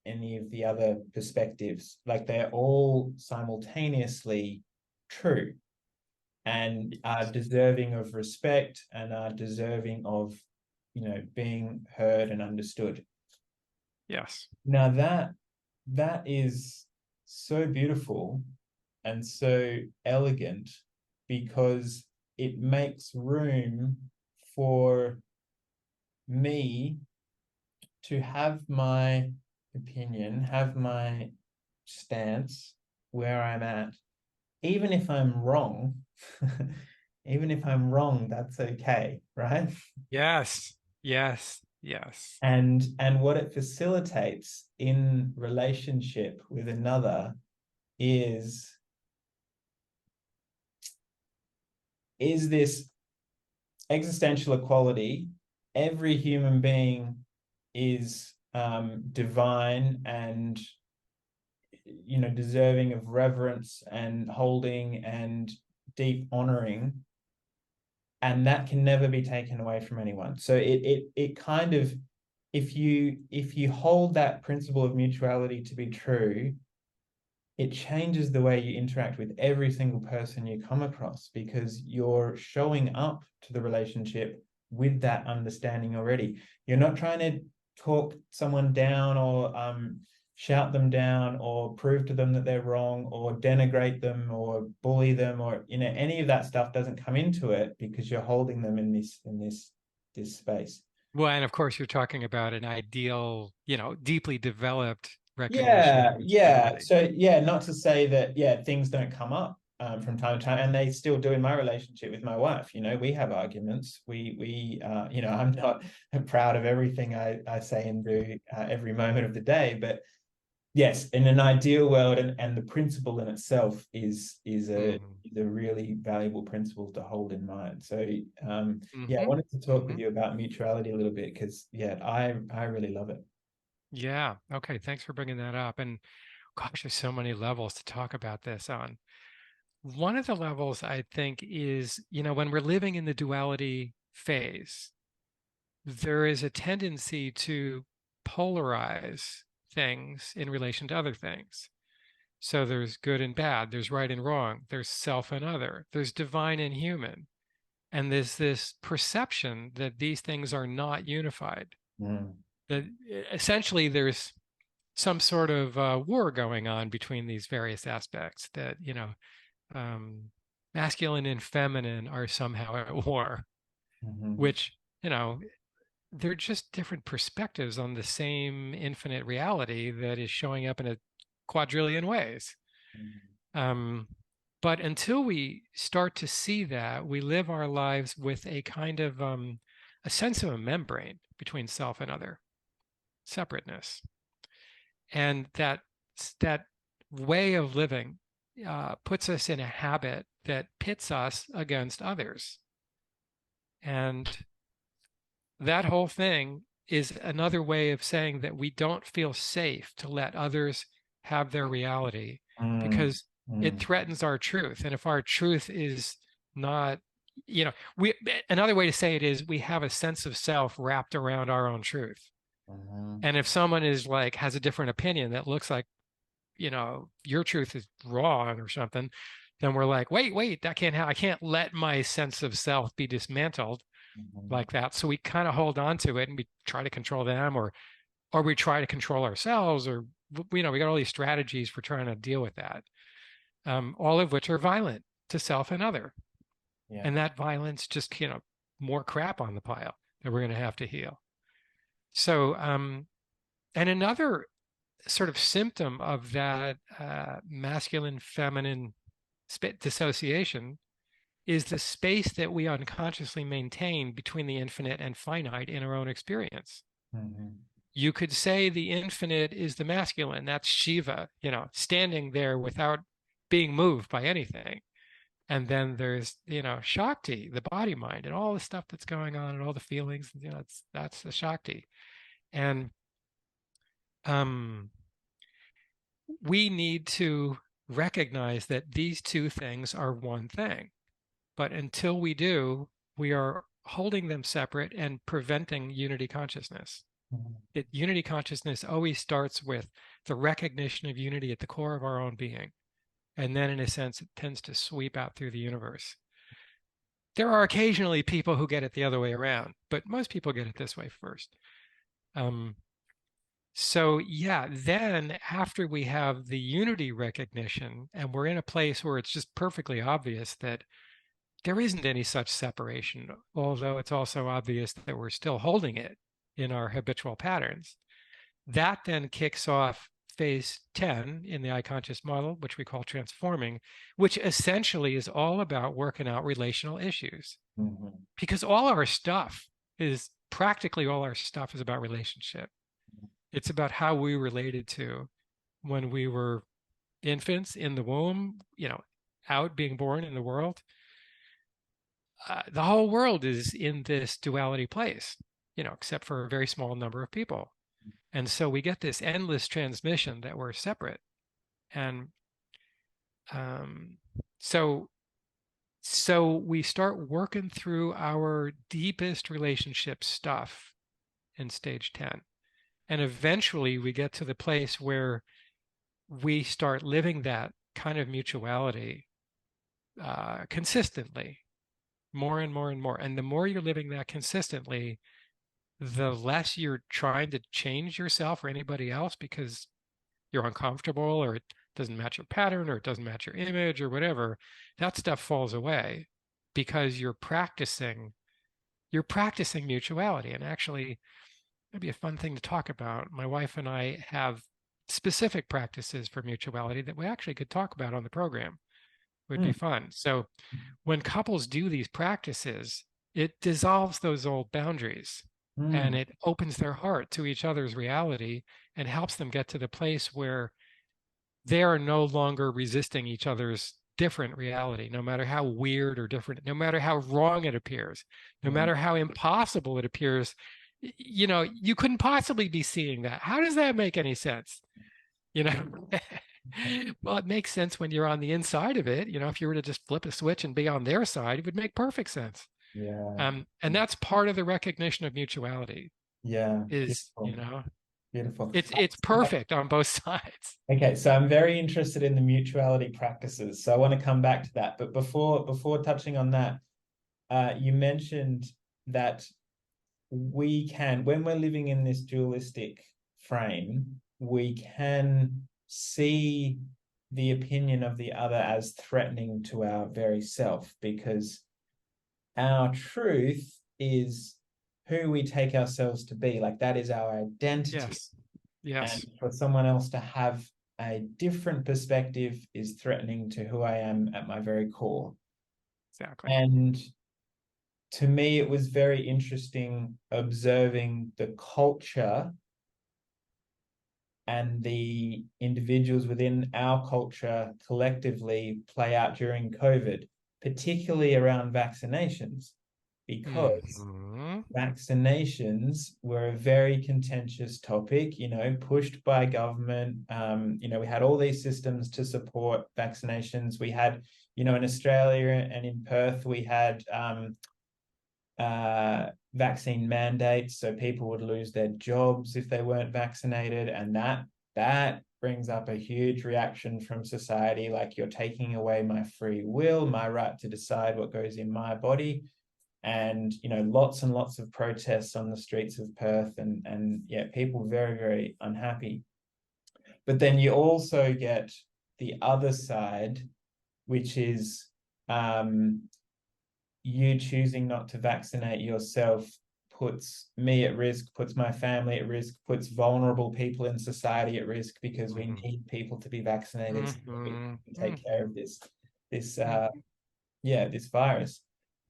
any of the other perspectives. Like they're all simultaneously true and are deserving of respect and are deserving of being heard and understood. Yes. Now that is so beautiful and so elegant because it makes room for me to have my opinion, have my stance where I'm at, even if I'm wrong. Even if I'm wrong, that's okay, right? Yes. Yes. Yes. And what it facilitates in relationship with another is this existential equality. Every human being is divine and deserving of reverence and holding and deep honoring, and that can never be taken away from anyone. So it kind of, if you hold that principle of mutuality to be true, it changes the way you interact with every single person you come across because you're showing up to the relationship with that understanding already. You're not trying to talk someone down or shout them down or prove to them that they're wrong or denigrate them or bully them, or any of that stuff doesn't come into it because you're holding them in this space. Well, and of course, you're talking about an ideal, deeply developed recognition of Yeah, yeah. mutuality. So yeah, not to say that things don't come up from time to time, and they still do in my relationship with my wife. We have arguments. I'm not proud of everything I say and do every moment of the day, but yes, in an ideal world, and the principle in itself Hmm. is a really valuable principle to hold in mind. So yeah, I Hmm. wanted to talk with Hmm. you about mutuality a little bit because yeah, I really love it. Yeah. Okay. Thanks for bringing that up. And gosh, there's so many levels to talk about this on. One of the levels I think is, when we're living in the duality phase, there is a tendency to polarize things in relation to other things. So there's good and bad, there's right and wrong, there's self and other, there's divine and human. And there's this perception that these things are not unified, Mm, that essentially there's some sort of war going on between these various aspects, that, um, masculine and feminine are somehow at war, mhm, which, you know, they're just different perspectives on the same infinite reality that is showing up in a quadrillion ways. mhm, Um, but until we start to see that, we live our lives with a kind of a sense of a membrane between self and other, separateness, and that way of living puts us in a habit that pits us against others, and that whole thing is another way of saying that we don't feel safe to let others have their reality Mm, because it mm, threatens our truth. And if our truth is not, we another way to say it is we have a sense of self wrapped around our own truth. mhm, And if someone is like has a different opinion that looks like, your truth is wrong or something, then we're like, wait, that can't I can't let my sense of self be dismantled mhm. like that. So we kind of hold on to it and we try to control them, or we try to control ourselves, or we got all these strategies for trying to deal with that, all of which are violent to self and other. Yeah. And that violence just, more crap on the pile that we're going to have to heal. So, and another sort of symptom of that masculine feminine dissociation is the space that we unconsciously maintain between the infinite and finite in our own experience. Mhm, You could say the infinite is the masculine, that's Shiva, standing there without being moved by anything. And then there's, Shakti, the body mind, and all the stuff that's going on and all the feelings, that's the Shakti. And um, we need to recognize that these two things are one thing. But until we do, we are holding them separate and preventing unity consciousness. mhm, Unity consciousness always starts with the recognition of unity at the core of our own being. And then, in a sense, it tends to sweep out through the universe. There are occasionally people who get it the other way around, but most people get it this way first. Um, so, yeah, then after we have the unity recognition and we're in a place where it's just perfectly obvious that there isn't any such separation, although it's also obvious that we're still holding it in our habitual patterns. That then kicks off phase 10 in the I conscious model, which we call transforming, which essentially is all about working out relational issues. mhm. Because practically all our stuff is about relationship. It's about how we related to when we were infants in the womb, out being born in the world. The whole world is in this duality place, except for a very small number of people. And so we get this endless transmission that we're separate. And um, so so we start working through our deepest relationship stuff in stage 10. And eventually we get to the place where we start living that kind of mutuality consistently, more and more and more. And the more you're living that consistently, the less you're trying to change yourself or anybody else because you're uncomfortable or it doesn't match your pattern or it doesn't match your image or whatever. That stuff falls away because you're practicing mutuality. And actually, it'd be a fun thing to talk about. My wife and I have specific practices for mutuality that we actually could talk about on the program. Would be Mm, fun. So when couples do these practices, it dissolves those old boundaries and mm, it opens their heart to each other's reality and helps them get to the place where they are no longer resisting each other's different reality, no matter how weird or different, no matter how wrong it appears, no mm. matter how impossible it appears. You couldn't possibly be seeing that. How does that make any sense? You know? Well, it makes sense when you're on the inside of it. If you were to just flip a switch and be on their side, it would make perfect sense. Yeah. And that's part of the recognition of mutuality Yeah. is, Beautiful. Beautiful. it's perfect on both sides. Okay, so I'm very interested in the mutuality practices. So I want to come back to that. But before touching on that, you mentioned that we can, when we're living in this dualistic frame, we can see the opinion of the other as threatening to our very self, because our truth is who we take ourselves to be. Like that is our identity. Yes. And Yes, for someone else to have a different perspective is threatening to who I am at my very core. exactly. And to me, it was very interesting observing the culture and the individuals within our culture collectively play out during COVID, particularly around vaccinations. because Mhm. vaccinations were a very contentious topic, pushed by government. We had all these systems to support vaccinations. We had, in Australia and in Perth, we had vaccine mandates, so people would lose their jobs if they weren't vaccinated, and that brings up a huge reaction from society, like, you're taking away my free will, my right to decide what goes in my body. And lots and lots of protests on the streets of Perth, and yeah, people very, very unhappy. But then you also get the other side, which is you choosing not to vaccinate yourself puts me at risk, puts my family at risk, puts vulnerable people in society at risk, because we Mhm. need people to be vaccinated so that we Mhm. can take care of this Mhm. this virus.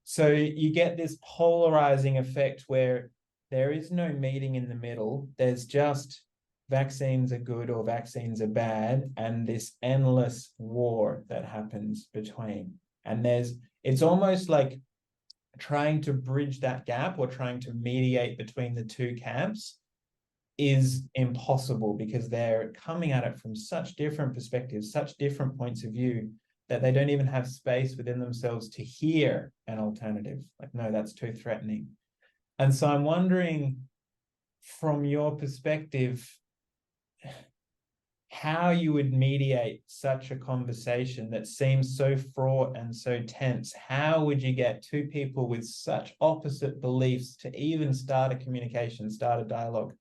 So you get this polarizing effect where there is no meeting in the middle. There's just vaccines are good or vaccines are bad, and this endless war that happens between. And it's almost like trying to bridge that gap or trying to mediate between the two camps is impossible, because they're coming at it from such different perspectives, such different points of view, that they don't even have space within themselves to hear an alternative. Like, no, that's too threatening. And so I'm wondering, from your perspective, how you would mediate such a conversation that seems so fraught and so tense. How would you get two people with such opposite beliefs to even start a communication, start a dialogue?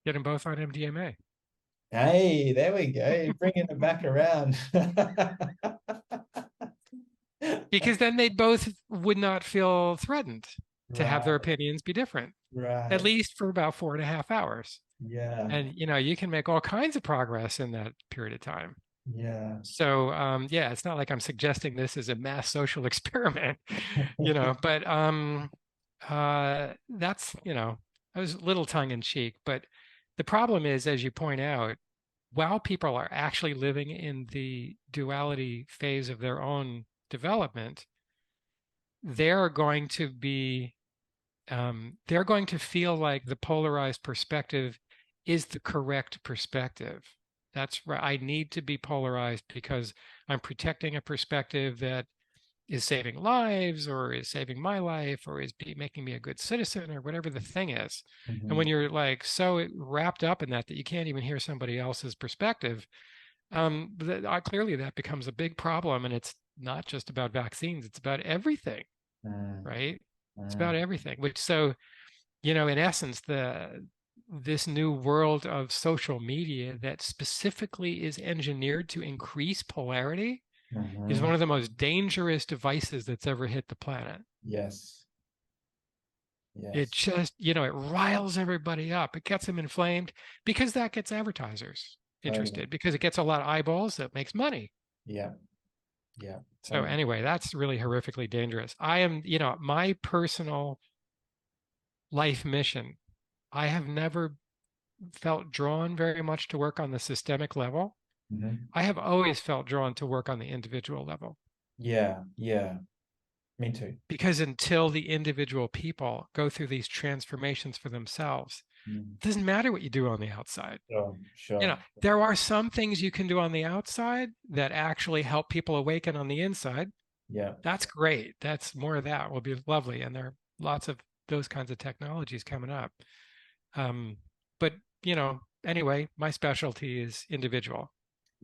Get them both on MDMA. Hey, there we go. Bringing it back around. Because then they both would not feel threatened to have their Right, opinions be different, at right. least for about 4.5 hours. Yeah, And you can make all kinds of progress in that period of time. yeah. So yeah, it's not like I'm suggesting this is a mass social experiment, but that's, I was a little tongue in cheek, but the problem is, as you point out, while people are actually living in the duality phase of their own development, they're going to be they're going to feel like the polarized perspective is the correct perspective. That's right. I need to be polarized because I'm protecting a perspective that is saving lives or is saving my life or is making me a good citizen or whatever the thing is. And when Mhm. you're like so wrapped up in that you can't even hear somebody else's perspective, clearly that becomes a big problem. And it's not just about vaccines, it's about everything, Mm, right? It's mm, about everything, which so in essence, this new world of social media that specifically is engineered to increase polarity is mhm. one of the most dangerous devices that's ever hit the planet. Yes, It yes. just, it riles everybody up. It gets them inflamed because that gets advertisers Totally. interested because it gets a lot of eyeballs that makes money. Yeah, yeah, So totally. anyway, that's really horrifically dangerous. I am, my personal life mission, I have never felt drawn very much to work on the systemic level. Mhm. I have always felt drawn to work on the individual level Yeah, yeah. Me too. because until the individual people go through these transformations for themselves, Mm. it doesn't matter what you do on the outside. Sure, sure. There are some things you can do on the outside that actually help people awaken on the inside. Yeah. That's great. That's more of that will be lovely. And there are lots of those kinds of technologies coming up. But, anyway, my specialty is individual.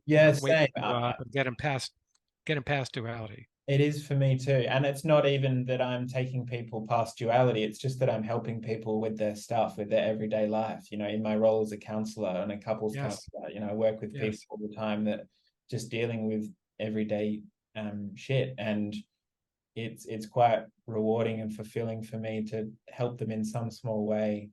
Yeah, Wake same. people up and get them past duality. It is for me too. And it's not even that I'm taking people past duality. It's just that I'm helping people with their stuff, with their everyday life. In my role as a counselor and a couples Yes, counselor, I work with people yes. all the time that just dealing with everyday shit. And it's quite rewarding and fulfilling for me to help them in some small way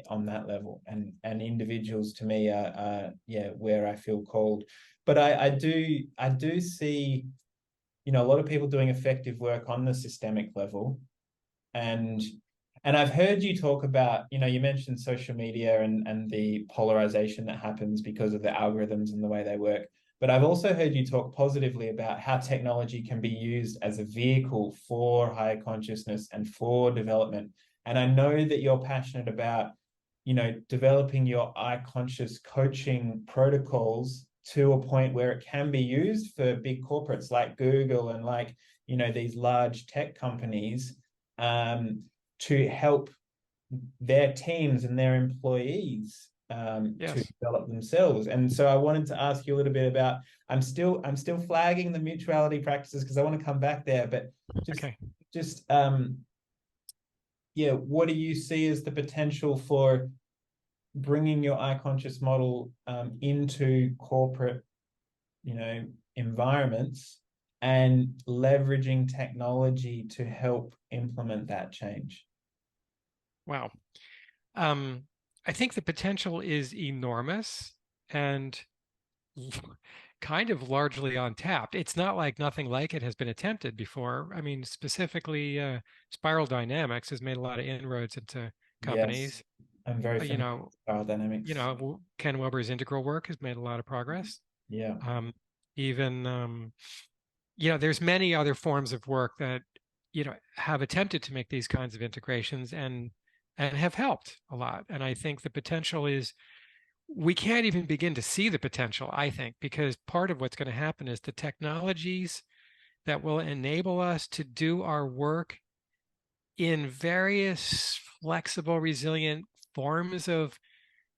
on that level. And individuals to me are yeah, where I feel called. But I do see a lot of people doing effective work on the systemic level. And I've heard you talk about, you mentioned social media and the polarization that happens because of the algorithms and the way they work. but I've also heard you talk positively about how technology can be used as a vehicle for higher consciousness and for development. And I know that you're passionate about, developing your eye conscious coaching protocols to a point where it can be used for big corporates like Google and like, these large tech companies, to help their teams and their employees, to Yes. develop themselves. And so I wanted to ask you a little bit about, I'm still flagging the mutuality practices because I want to come back there, but just Okay. just yeah, what do you see as the potential for bringing your eye conscious model into corporate, environments, and leveraging technology to help implement that change? Wow. Um, I think the potential is enormous and kind of largely untapped. It's not like nothing like it has been attempted before. I mean, specifically, spiral dynamics has made a lot of inroads into Yes, companies. I'm very Uh, You familiar know, with spiral dynamics. Ken Wilber's integral work has made a lot of progress. Yeah. Um, even there's many other forms of work that have attempted to make these kinds of integrations and have helped a lot. And I think the potential is we can't even begin to see the potential, I think, because part of what's going to happen is the technologies that will enable us to do our work in various flexible, resilient forms of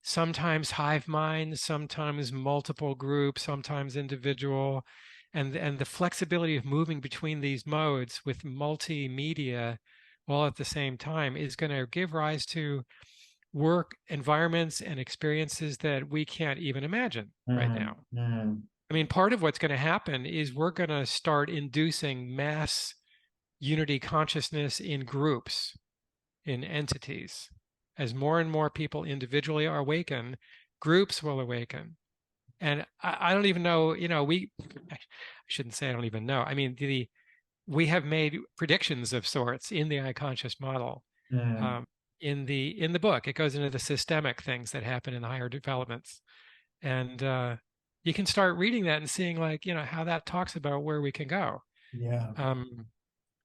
sometimes hive minds, sometimes multiple groups, sometimes individual, and the flexibility of moving between these modes with multimedia all at the same time is going to give rise to work environments and experiences that we can't even imagine right now. Mm, mm, I mean, part of what's going to happen is we're going to start inducing mass unity consciousness in groups, in entities. As more and more people individually are awakened, groups will awaken. And I don't even know, I shouldn't say I don't even know. I mean, we have made predictions of sorts in the eye-conscious model. mm. Um, in the book, it goes into the systemic things that happen in the higher developments. And you can start reading that and seeing like, how that talks about where we can go. Yeah. Um,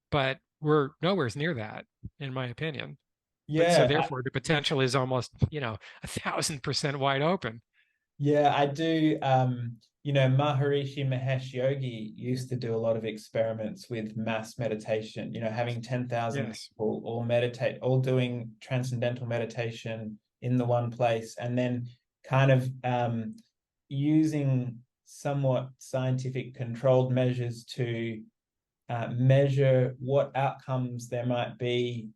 but we're nowhere near that, in my opinion. But so Yeah. therefore the potential is almost, 1,000% wide open. Yeah, I do. Maharishi Mahesh Yogi used to do a lot of experiments with mass meditation, having 10,000 Yes. people all meditate, all doing transcendental meditation in the one place, and then kind of using somewhat scientific controlled measures to measure what outcomes there might be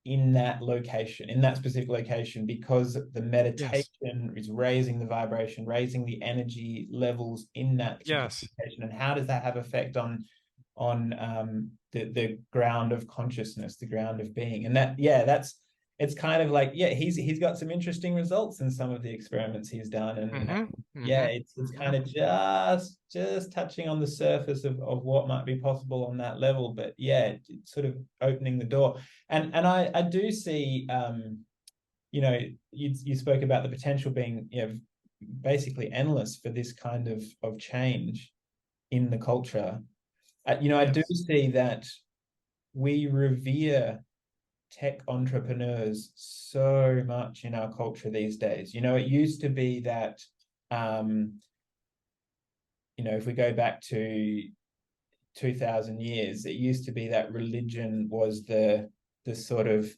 in that location, in that specific location, because the Yes. meditation is raising the vibration, raising the energy levels in that particular Yes. location. And how does that have effect on the ground of consciousness, the ground of being? And that, yeah, it's kind of like, yeah, he's got some interesting results in some of the experiments he's done. And Mm-hmm. yeah, Mm-hmm. it's Mm-hmm. kind of just touching on the surface of what might be possible on that level. But yeah, it's sort of opening the door. And I do see, you spoke about the potential being, basically endless for this kind of change in the culture. I do Yes. see that we revere tech entrepreneurs so much in our culture these days. It used to be that, if we go back to 2000 years, it used to be that religion was the sort of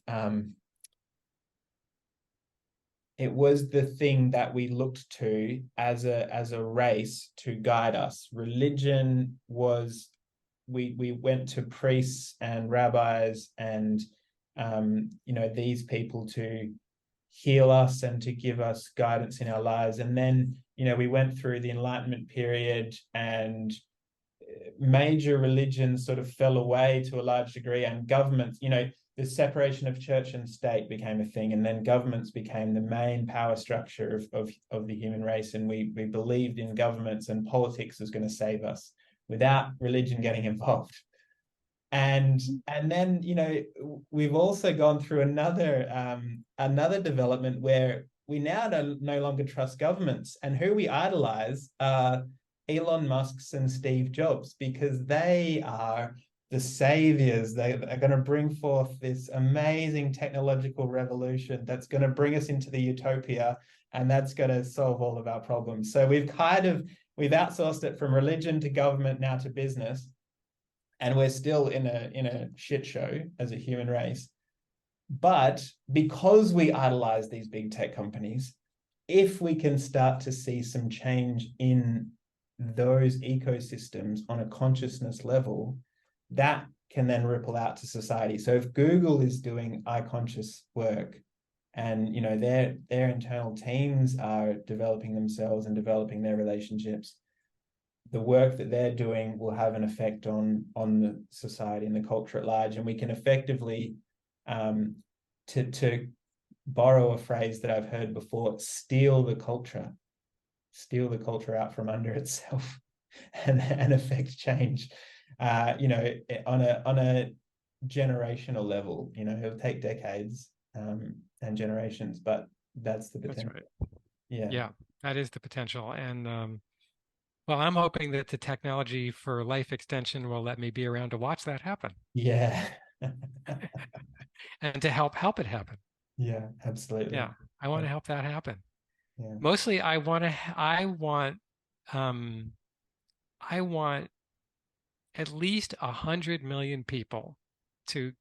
it was the thing that we looked to as a race to guide us. Religion was, we went to priests and rabbis and these people to heal us and to give us guidance in our lives. And then we went through the Enlightenment period, and major religions sort of fell away to a large degree, and governments, the separation of church and state became a thing, and then governments became the main power structure of the human race, and we believed in governments, and politics was going to save us without religion getting involved. And then we've also gone through another development where we now no longer trust governments, and who we idolize are Elon Musk's and Steve Jobs, because they are the saviors. They are going to bring forth this amazing technological revolution that's going to bring us into the utopia, and that's going to solve all of our problems. So we've outsourced it from religion to government, now to business, and we're still in a shit show as a human race. But because we idolize these big tech companies, if we can start to see some change in those ecosystems on a consciousness level, that can then ripple out to society. So if Google is doing eye-conscious work, and their internal teams are developing themselves and developing their relationships, the work that they're doing will have an effect on the society and the culture at large. And we can effectively, to borrow a phrase that I've heard before, steal the culture out from under itself, and affect change, on a generational level. It'll take decades and generations, but that's the potential. That's right. Yeah. Yeah, that is the potential. And well, I'm hoping that the technology for life extension will let me be around to watch that happen. Yeah. And to help it happen. Yeah, absolutely. Yeah, I want to help that happen. Yeah. Mostly, I want at least 100 million people to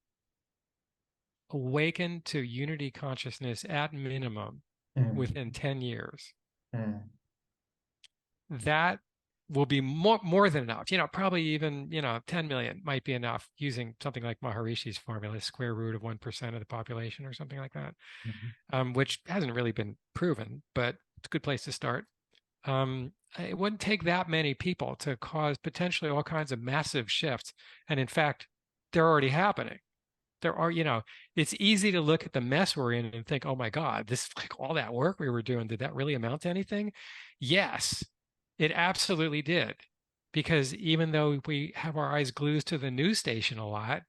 awaken to unity consciousness at minimum within 10 years. That will be more than enough. Probably even 10 million might be enough, using something like Maharishi's formula, square root of 1% of the population or something like that, which hasn't really been proven, but it's a good place to start. It wouldn't take that many people to cause potentially all kinds of massive shifts. And in fact, they're already happening. It's easy to look at the mess we're in and think, oh my God, this, like, all that work we were doing, did that really amount to anything? Yes, it absolutely did. Because even though we have our eyes glued to the news station a lot,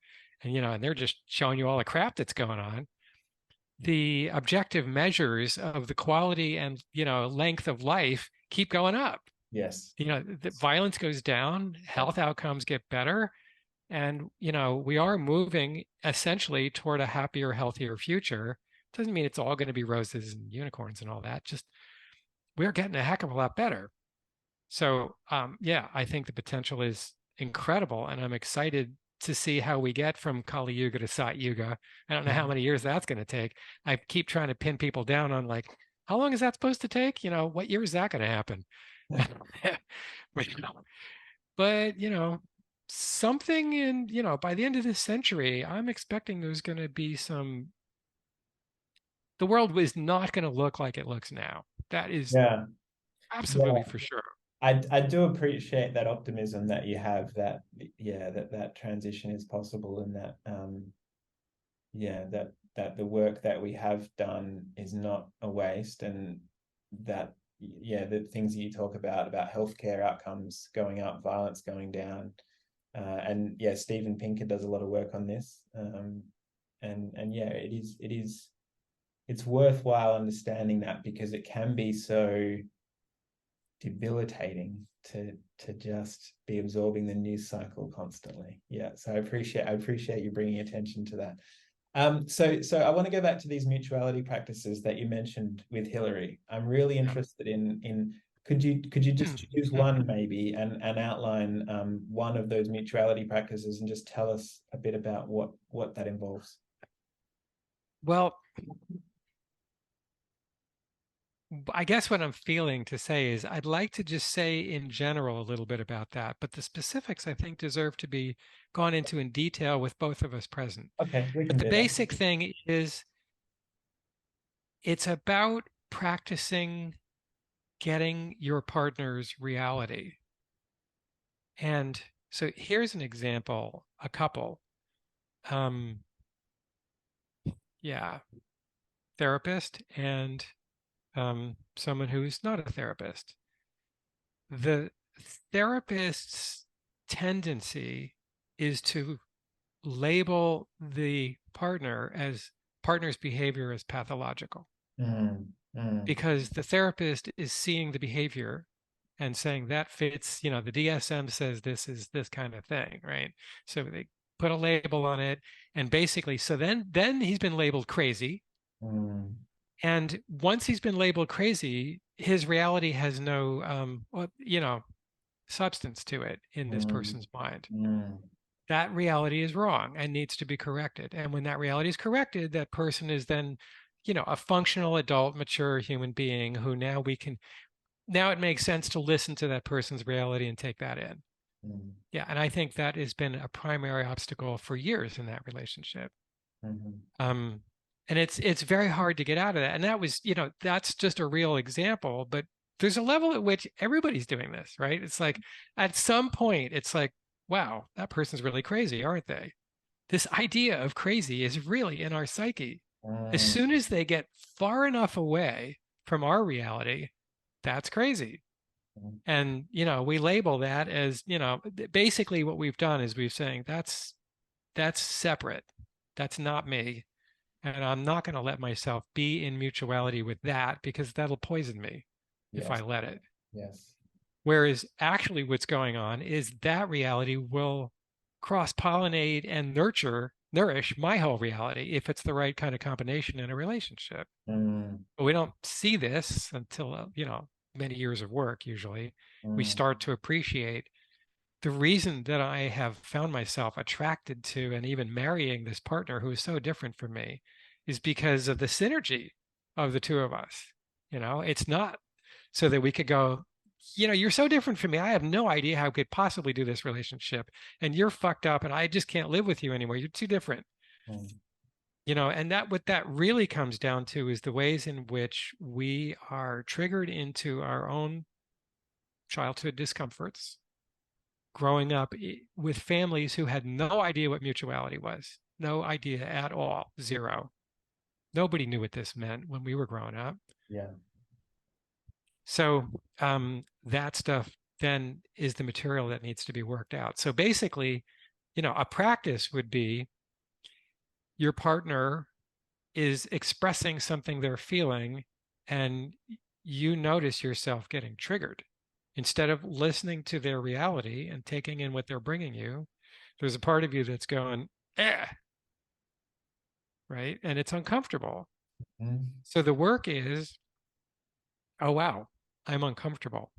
and they're just showing you all the crap that's going on, the objective measures of the quality and length of life keep going up. Yes. The violence goes down, health outcomes get better, and we are moving essentially toward a happier, healthier future. Doesn't mean it's all going to be roses and unicorns and all that. Just we're getting a heck of a lot better. So yeah, I think the potential is incredible, and I'm excited to see how we get from Kali Yuga to Sat Yuga. I don't know how many years that's going to take. I keep trying to pin people down on, like, how long is that supposed to take? What year is that going to happen? But something in, by the end of this century, I'm expecting there's going to be the world is not going to look like it looks now. That is absolutely for sure. I do appreciate that optimism that you have, that that transition is possible, and that that the work that we have done is not a waste, and that the things that you talk about healthcare outcomes going up, violence going down, and Steven Pinker does a lot of work on this, and it's worthwhile understanding that, because it can be so debilitating to just be absorbing the news cycle constantly. So I appreciate you bringing attention to that. So I want to go back to these mutuality practices that you mentioned with Hillary. I'm really interested in could you just choose one maybe, and outline one of those mutuality practices, and just tell us a bit about what that involves? Well, I guess what I'm feeling to say is I'd like to just say in general a little bit about that, but the specifics I think deserve to be gone into in detail with both of us present. Okay, we can But the do basic thing is it's about practicing getting your partner's reality. And so here's an example, a couple. Therapist and someone who's not a therapist. The therapist's tendency is to label the partner's behavior as pathological. Mm, because the therapist is seeing the behavior and saying that fits, the DSM says this is this kind of thing, right? So they put a label on it, and basically, so then he's been labeled crazy. mm, And once he's been labeled crazy, his reality has no, substance to it in this mm, person's mind. mm, That reality is wrong and needs to be corrected. And when that reality is corrected, that person is then, a functional adult, mature human being who now it makes sense to listen to that person's reality and take that in. mm, Yeah. And I think that has been a primary obstacle for years in that relationship. mhm. Um, and it's very hard to get out of that. And that was, that's just a real example, but there's a level at which everybody's doing this, right? It's like at some point, it's like, wow, that person's really crazy, aren't they? This idea of crazy is really in our psyche. As Mm, soon as they get far enough away from our reality, that's crazy. mm, And, we label that as, basically what we've done is we've saying that's separate. That's not me. And I'm not going to let myself be in mutuality with that because that'll poison me if I yes, let it. yes. Whereas actually what's going on is that reality will cross-pollinate and nourish my whole reality if it's the right kind of combination in a relationship. Mm, But we don't see this until, many years of work usually. We mm, start to appreciate the reason that I have found myself attracted to and even marrying this partner who is so different from me is because of the synergy of the two of us. It's not so that we could go, you're so different from me. I have no idea how I could possibly do this relationship. And you're fucked up and I just can't live with you anymore. You're too different. mm, And that what that really comes down to is the ways in which we are triggered into our own childhood discomforts growing up with families who had no idea what mutuality was, no idea at all, zero. Nobody knew what this meant when we were growing up. yeah. So that stuff then is the material that needs to be worked out. So basically, a practice would be your partner is expressing something they're feeling, and you notice yourself getting triggered. Instead of listening to their reality and taking in what they're bringing you, there's a part of you that's going, eh, right? And it's uncomfortable. Mm, So the work is, oh, wow, I'm uncomfortable.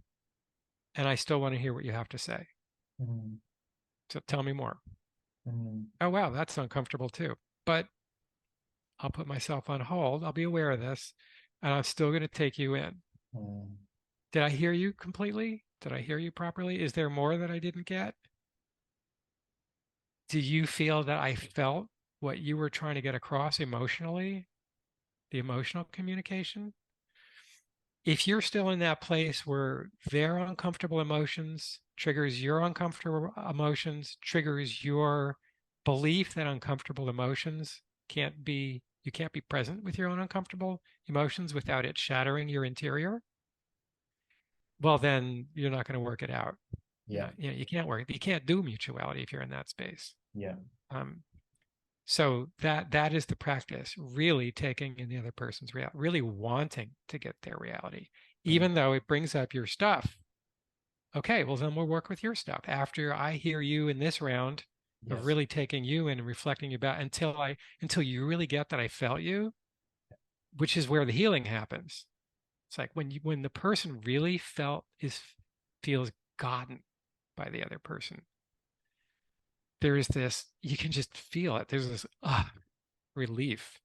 And I still want to hear what you have to say. mm, So tell me more. mm, Oh, wow, that's uncomfortable too. But I'll put myself on hold. I'll be aware of this, and I'm still going to take you in. mm. Did I hear you completely? Did I hear you properly? Is there more that I didn't get? Do you feel that I felt what you were trying to get across emotionally, the emotional communication? If you're still in that place where their uncomfortable emotions triggers your uncomfortable emotions, triggers your belief that uncomfortable emotions you can't be present with your own uncomfortable emotions without it shattering your interior, well, then you're not going to work it out. Yeah, You can't do mutuality if you're in that space. yeah. Um, so that is the practice, really taking in the other person's reality, really wanting to get their reality, Mm, even though it brings up your stuff. Okay, well then we'll work with your stuff after I hear you in this round of yes. really taking you in and reflecting about until you really get that I felt you, which is where the healing happens. It's like when the person really feels gotten by the other person. There's this, you can just feel it. There's this relief,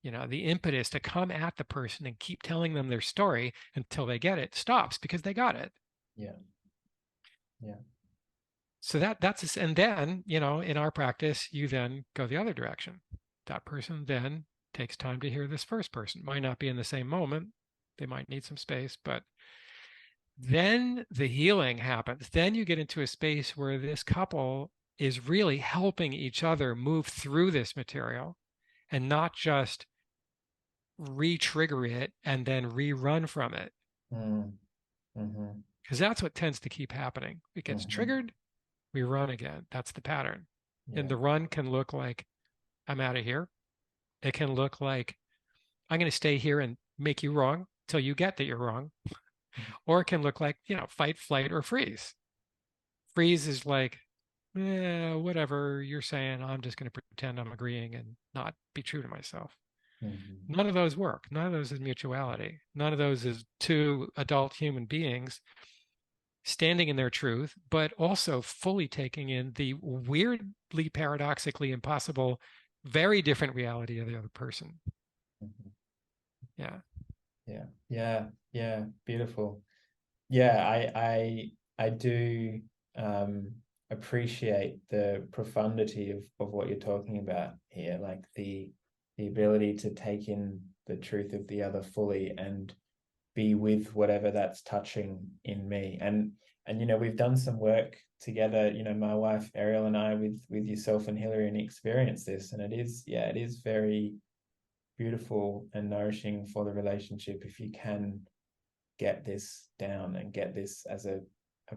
the impetus to come at the person and keep telling them their story until they get it stops because they got it. Yeah, yeah. So and then, in our practice, you then go the other direction. That person then takes time to hear this first person. Might not be in the same moment. They might need some space, but then the healing happens. Then you get into a space where this couple is really helping each other move through this material and not just re-trigger it and then rerun from it. Mm, mm-hmm, Because that's what tends to keep happening. It gets mm-hmm. triggered, we run again. That's the pattern. And Yeah. the run can look like, I'm out of here. It can look like, I'm going to stay here and make you wrong till you get that you're wrong, or it can look like, fight, flight, or freeze. Freeze is like, whatever you're saying, I'm just going to pretend I'm agreeing and not be true to myself. Mhm. None of those work. None of those is mutuality. None of those is two adult human beings standing in their truth, but also fully taking in the weirdly, paradoxically impossible, very different reality of the other person. Mhm. Yeah. Yeah, yeah, yeah, beautiful. Yeah, I do appreciate the profundity of what you're talking about here, like the ability to take in the truth of the other fully and be with whatever that's touching in me. And we've done some work together, my wife Ariel and I with yourself and Hillary, and experienced this. And it is very beautiful and nourishing for the relationship if you can get this down and get this as a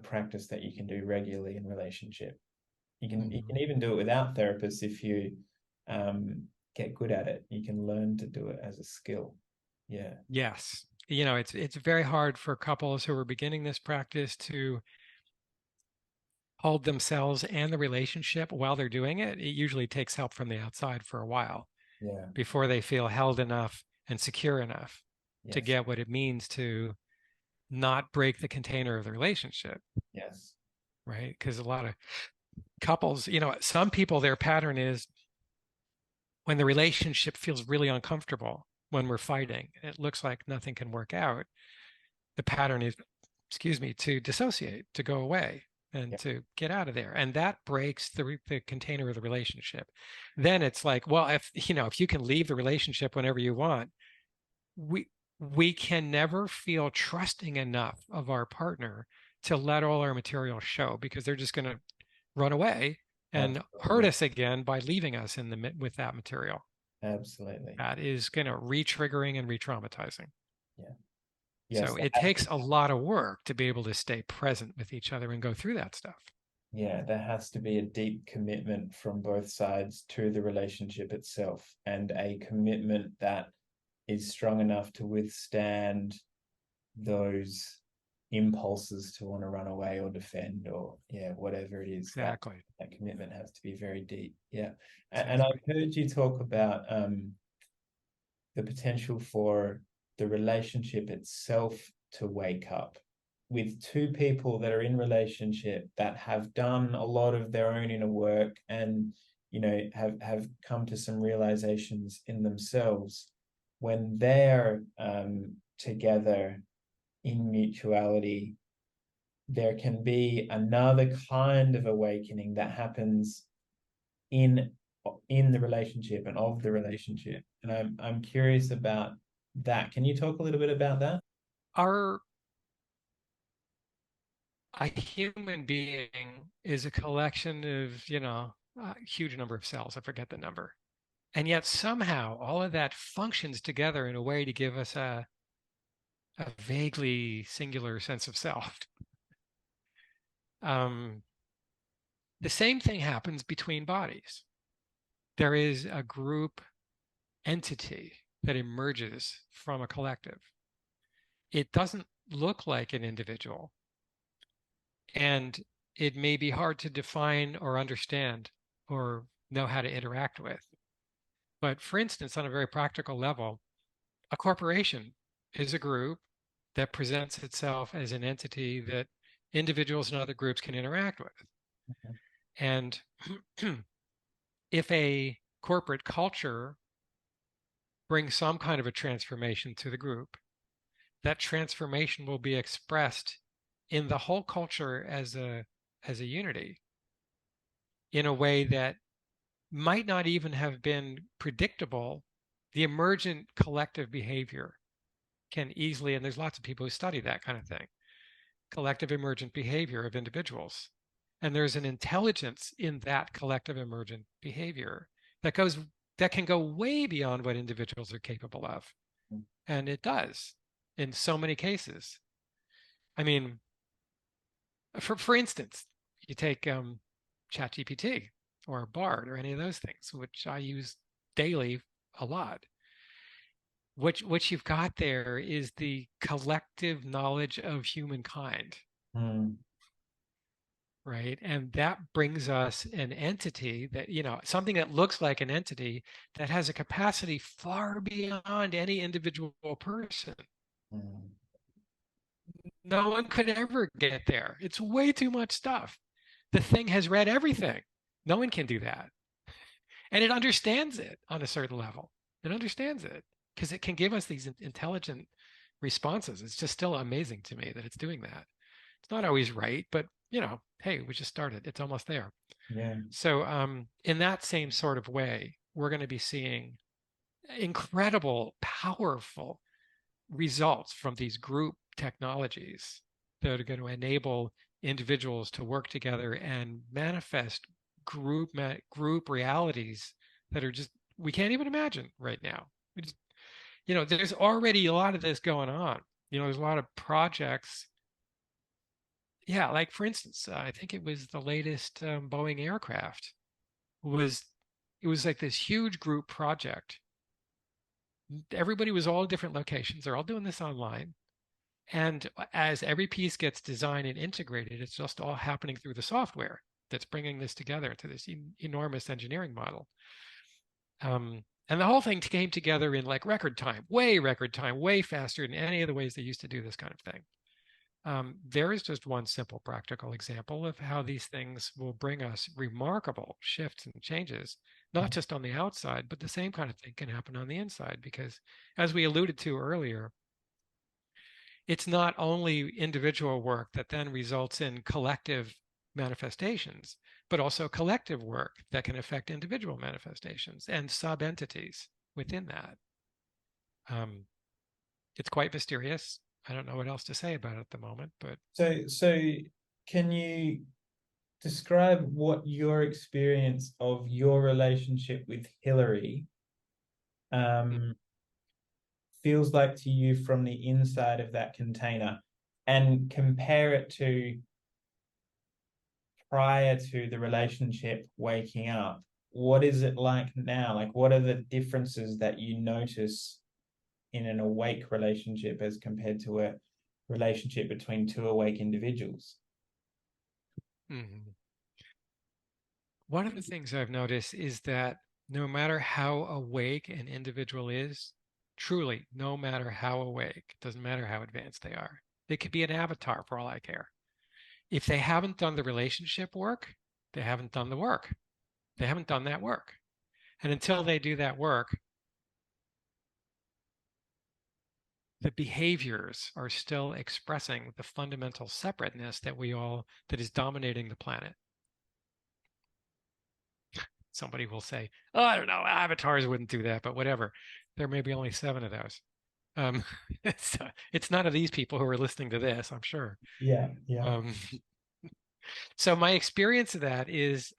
practice that you can do regularly in relationship. You can even do it without therapists if you um, get good at it. You can learn to do it as a skill. Yeah. Yes. It's very hard for couples who are beginning this practice to hold themselves and the relationship while they're doing it. It usually takes help from the outside for a while Yeah. before they feel held enough and secure enough to Yes. get what it means to not break the container of the relationship, Yes. right? Because a lot of couples, some people, their pattern is when the relationship feels really uncomfortable, when we're fighting, it looks like nothing can work out. The pattern is, excuse me, to dissociate, to go away and Yeah. to get out of there. And that breaks the container of the relationship. Then it's like, well, if you can leave the relationship whenever you want, we we can never feel trusting enough of our partner to let all our material show, because they're just going to run away and hurt Absolutely. us again by leaving us in the with that material. Absolutely. That is going to re-triggering and re-traumatizing. Yeah. Yes. So it takes a lot of work to be able to stay present with each other and go through that stuff. Yeah, there has to be a deep commitment from both sides to the relationship itself, and a commitment that is strong enough to withstand those impulses to want to run away or defend, or yeah, whatever it is. That Exactly. that commitment has to be very deep. Yeah. And Exactly. I've heard you talk about the potential for the relationship itself to wake up with two people that are in relationship that have done a lot of their own inner work, and have come to some realizations in themselves. When they're together in mutuality, there can be another kind of awakening that happens in in the relationship and of the relationship. And I'm curious about that. Can you talk a little bit about that? Our A human being is a collection of, a huge number of cells. I forget the number. And yet somehow all of that functions together in a way to give us a vaguely singular sense of self. Um, the same thing happens between bodies. There is a group entity that emerges from a collective. It doesn't look like an individual, and it may be hard to define or understand or know how to interact with. But for instance, on a very practical level, a corporation is a group that presents itself as an entity that individuals and other groups can interact with. And if a corporate culture brings some kind of a transformation to the group, that transformation will be expressed in the whole culture as a unity in a way that might not even have been predictable. The emergent collective behavior can easily, and there's lots of people who study that kind of thing, collective emergent behavior of individuals. And there's an intelligence in that collective emergent behavior that goes that can go way beyond what individuals are capable of. And it does in so many cases. I mean, for instance, you take ChatGPT or Bard or any of those things, which I use daily a lot. what you've got there is the collective knowledge of humankind, Mm, right? And that brings us an entity that, something that looks like an entity that has a capacity far beyond any individual person. mm, No one could ever get there. It's way too much stuff. The thing has read everything. No one can do that. And it understands it on a certain level. It understands it because it can give us these intelligent responses. It's just still amazing to me that it's doing that. It's not always right, but hey, we just started. It's almost there. yeah. So, in that same sort of way, we're going to be seeing incredible, powerful results from these group technologies that are going to enable individuals to work together and manifest group realities that are just we can't even imagine right now. We just, there's already a lot of this going on. There's a lot of projects. Yeah, like for instance, I think it was the latest Boeing aircraft was it was like this huge group project. Everybody was all different locations. They're all doing this online. And as every piece gets designed and integrated, it's just all happening through the software that's bringing this together to this enormous engineering model. And the whole thing came together in like record time, way faster than any of the ways they used to do this kind of thing. There is just one simple practical example of how these things will bring us remarkable shifts and changes, not just on the outside, but the same kind of thing can happen on the inside. Because as we alluded to earlier, it's not only individual work that then results in collective manifestations, but also collective work that can affect individual manifestations and sub-entities within that. Um, it's quite mysterious. I don't know what else to say about it at the moment, but So can you describe what your experience of your relationship with Hillary um, feels like to you from the inside of that container, and compare it to prior to the relationship waking up? What is it like now? Like, what are the differences that you notice in an awake relationship as compared to a relationship between two awake individuals? mhm. One of the things I've noticed is that no matter how awake an individual is, truly, no matter how awake, doesn't matter how advanced they are, they could be an avatar for all I care. If they haven't done the relationship work, they haven't done the work. They haven't done that work. And until they do that work, the behaviors are still expressing the fundamental separateness that is dominating the planet. Somebody will say, oh, I don't know, avatars wouldn't do that, but whatever. There may be only 7 of those. Um, it's none of these people who are listening to this, I'm sure. Yeah, yeah. Um, so my experience of that is,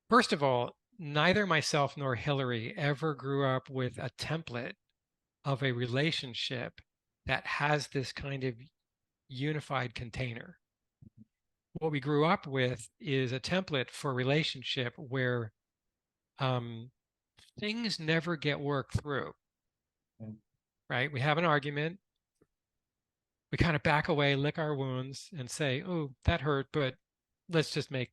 first of all, neither myself nor Hillary ever grew up with a template of a relationship that has this kind of unified container. What we grew up with is a template for a relationship where um, things never get worked through, Mm, right? We have an argument, we kind of back away, lick our wounds, and say, "Oh, that hurt," but let's make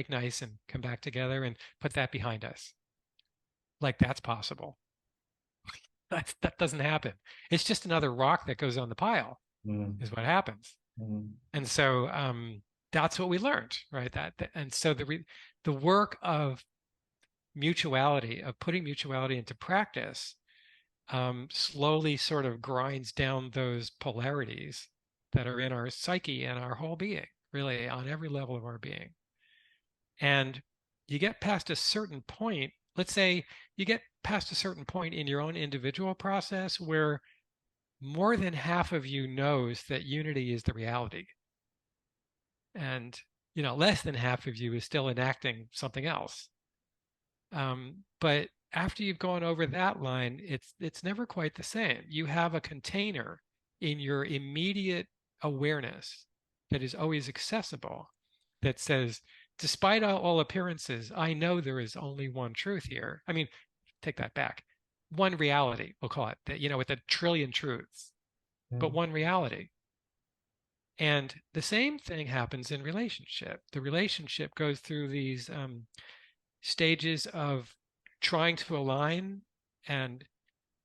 nice and come back together and put that behind us. Like that's possible. That doesn't happen. It's just another rock that goes on the pile, mm, is what happens. mm, And so that's what we learned, right? And so the work of mutuality, of putting mutuality into practice, slowly sort of grinds down those polarities that are in our psyche and our whole being, really on every level of our being. And you get past a certain point, let's say you get past a certain point in your own individual process where more than half of you knows that unity is the reality. And, less than half of you is still enacting something else. But after you've gone over that line, it's never quite the same. You have a container in your immediate awareness that is always accessible that says, despite all appearances, I know there is only one truth here. I mean, take that back. One reality, we'll call it, that, with a trillion truths, but one reality. And the same thing happens in relationship. The relationship goes through these stages of trying to align and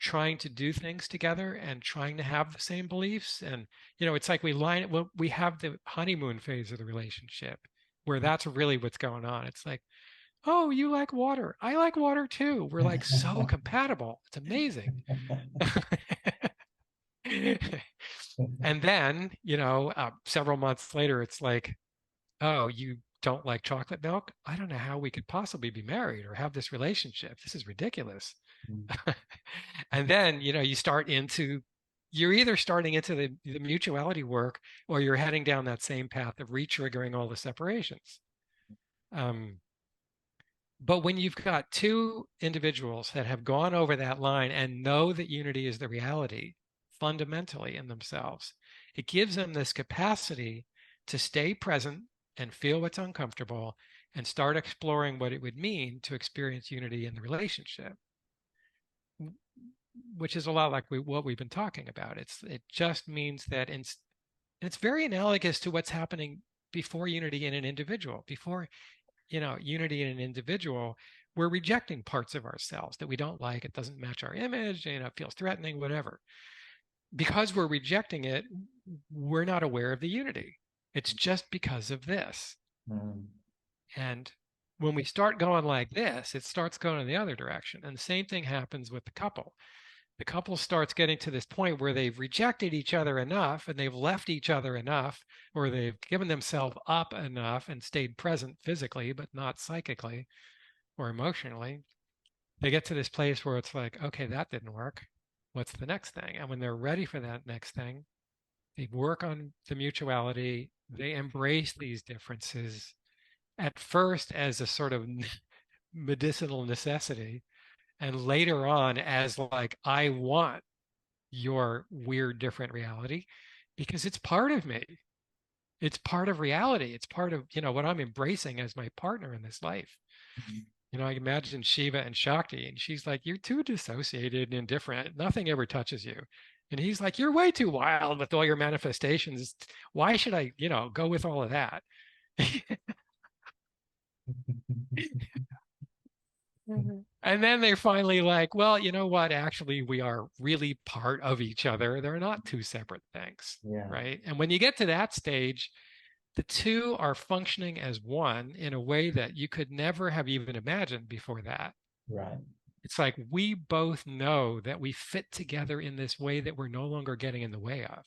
trying to do things together and trying to have the same beliefs. And, it's like we have the honeymoon phase of the relationship where that's really what's going on. It's like, oh, you like water. I like water too. We're like so compatible. It's amazing. And then, several months later, it's like, oh, you don't like chocolate milk? I don't know how we could possibly be married or have this relationship. This is ridiculous. And then, you're either starting into the mutuality work or you're heading down that same path of re-triggering all the separations. But when you've got two individuals that have gone over that line and know that unity is the reality fundamentally in themselves, it gives them this capacity to stay present and feel what's uncomfortable and start exploring what it would mean to experience unity in the relationship, which is a lot like what we've been talking about. It just means that it's very analogous to what's happening before unity in an individual. Before unity in an individual, we're rejecting parts of ourselves that we don't like. It doesn't match our image, it feels threatening, whatever. Because we're rejecting it, we're not aware of the unity. It's just because of this. And when we start going like this, it starts going in the other direction. And the same thing happens with the couple. The couple starts getting to this point where they've rejected each other enough and they've left each other enough, or they've given themselves up enough and stayed present physically, but not psychically or emotionally. They get to this place where it's like, okay, that didn't work. What's the next thing? And when they're ready for that next thing, they work on the mutuality. They embrace these differences at first as a sort of medicinal necessity, and later on as like, I want your weird different reality because it's part of me. It's part of reality. It's part of, what I'm embracing as my partner in this life. I imagine Shiva and Shakti, and she's like, you're too dissociated and indifferent. Nothing ever touches you. And he's like, you're way too wild with all your manifestations. Why should I, go with all of that? And then they're finally like, well, you know what? Actually, we are really part of each other. They're not two separate things, right? And when you get to that stage, the two are functioning as one in a way that you could never have even imagined before that. Right. It's like we both know that we fit together in this way that we're no longer getting in the way of.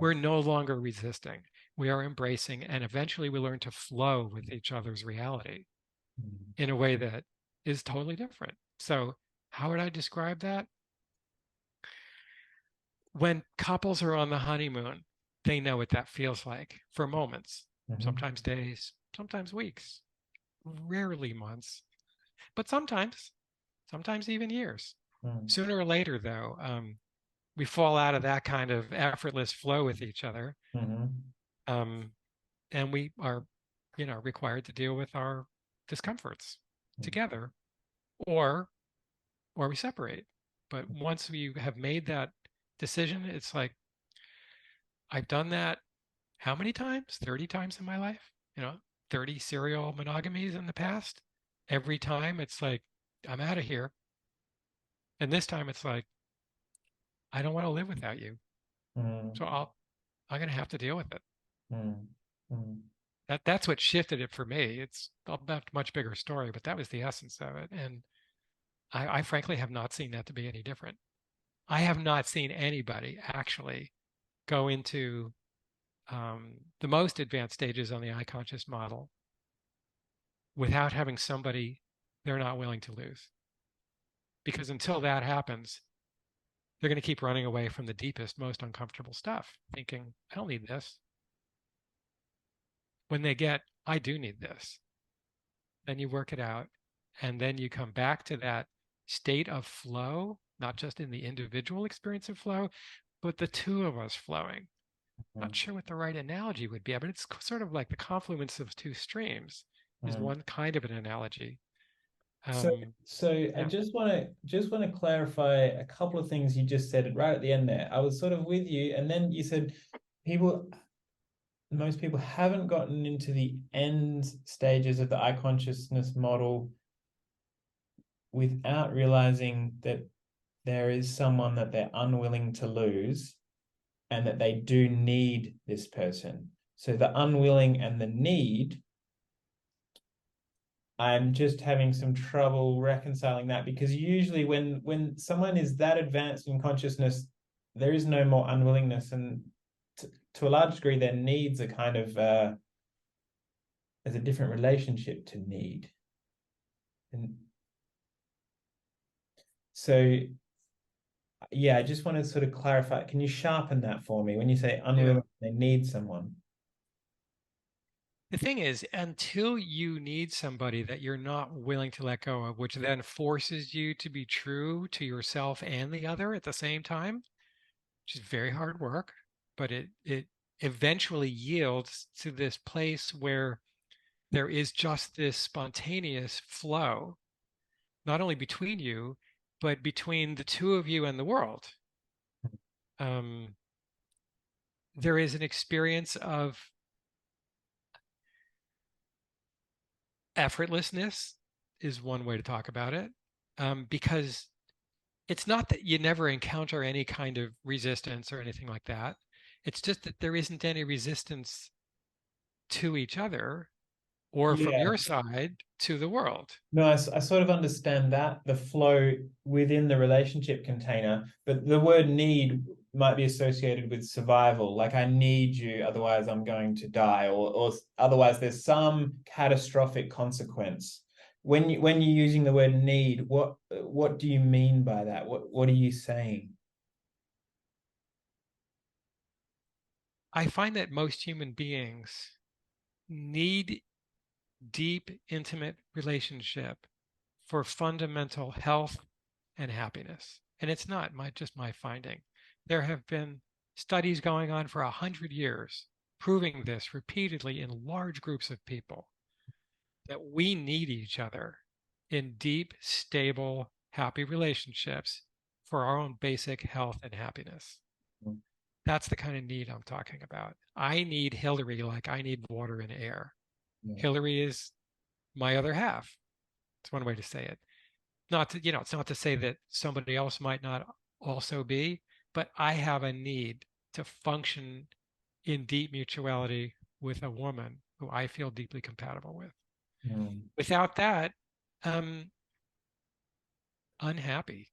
We're no longer resisting. We are embracing, and eventually we learn to flow with each other's reality in a way that is totally different. So, how would I describe that? When couples are on the honeymoon, they know what that feels like for moments, sometimes days, sometimes weeks, rarely months, but sometimes even years. Sooner or later, though, we fall out of that kind of effortless flow with each other, and we are, required to deal with our discomforts together, or we separate. But once we have made that decision, it's like, I've done that how many times? 30 times in my life, 30 serial monogamies in the past. Every time it's like, I'm out of here. And this time it's like, I don't want to live without you. So I'm going to have to deal with it. That's what shifted it for me. It's a much bigger story, but that was the essence of it. And I frankly have not seen that to be any different. I have not seen anybody actually go into the most advanced stages on the I conscious model without having somebody they're not willing to lose. Because until that happens, they're going to keep running away from the deepest, most uncomfortable stuff, thinking, I don't need this. When they get, I do need this, then you work it out. And then you come back to that state of flow, not just in the individual experience of flow, but the two of us flowing. Not sure what the right analogy would be, but it's sort of like the confluence of two streams is one kind of an analogy. So, Um, so I yeah. just want to clarify a couple of things you just said right at the end there. I was sort of with you, and then you said people, most people haven't gotten into the end stages of the eye consciousness model without realizing that there is someone that they're unwilling to lose and that they do need this person. So the unwilling and the need, I'm just having some trouble reconciling that because usually when someone is that advanced in consciousness, there is no more unwillingness, and to a large degree, their needs are kind of there's a different relationship to need, and so yeah, I just want to sort of clarify. Can you sharpen that for me when you say Yeah. unwilling, they need someone? The thing is, until you need somebody that you're not willing to let go of, which then forces you to be true to yourself and the other at the same time, which is very hard work, but it eventually yields to this place where there is just this spontaneous flow, not only between you, but between the two of you and the world. Um, there is an experience of effortlessness, is one way to talk about it, because it's not that you never encounter any kind of resistance or anything like that. It's just that there isn't any resistance to each other or from Yeah. your side to the world. No, I sort of understand that the flow within the relationship container, but the word need might be associated with survival. Like I need you, otherwise I'm going to die, or otherwise there's some catastrophic consequence. When you're using the word need, what do you mean by that? What are you saying? I find that most human beings need deep, intimate relationship for fundamental health and happiness. And it's not just my finding. There have been studies going on for 100 years proving this repeatedly in large groups of people that we need each other in deep, stable, happy relationships for our own basic health and happiness. That's the kind of need I'm talking about. I need Hillary like I need water and air. Yeah. Hillary is my other half. It's one way to say it. Not to, it's not to say that somebody else might not also be, but I have a need to function in deep mutuality with a woman who I feel deeply compatible with. Mm, Without that, I'm unhappy.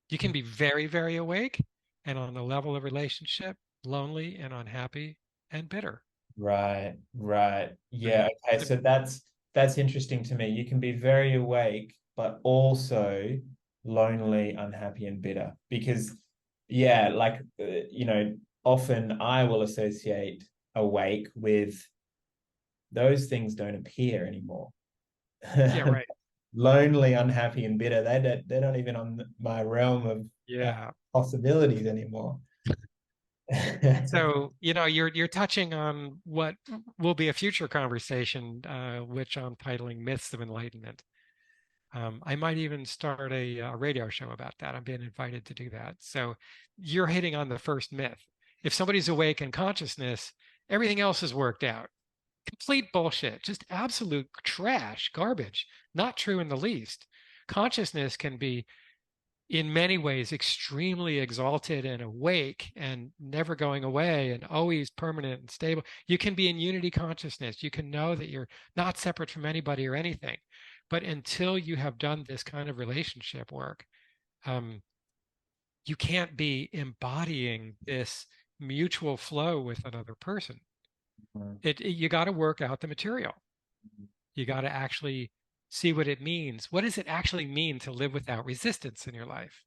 You can be very, very awake and on the level of relationship, lonely and unhappy and bitter. right, right. Yeah, Right. okay. So that's interesting to me. You can be very awake, but also lonely, unhappy, and bitter. Because, yeah, like often I will associate awake with those things don't appear anymore. Yeah, right. Lonely, unhappy, and bitter. They're not even on my realm of Yeah. possibilities anymore. So, you're touching on what will be a future conversation, which I'm titling Myths of Enlightenment. I might even start a radio show about that. I'm being invited to do that. So you're hitting on the first myth. If somebody's awake in consciousness, everything else is worked out. Complete bullshit, just absolute trash, garbage. Not true in the least. Consciousness can be in many ways extremely exalted and awake and never going away and always permanent and stable. You can be in unity consciousness. You can know that you're not separate from anybody or anything. But until you have done this kind of relationship work, um, you can't be embodying this mutual flow with another person. You got to work out the material. You got to actually see what it means. What does it actually mean to live without resistance in your life?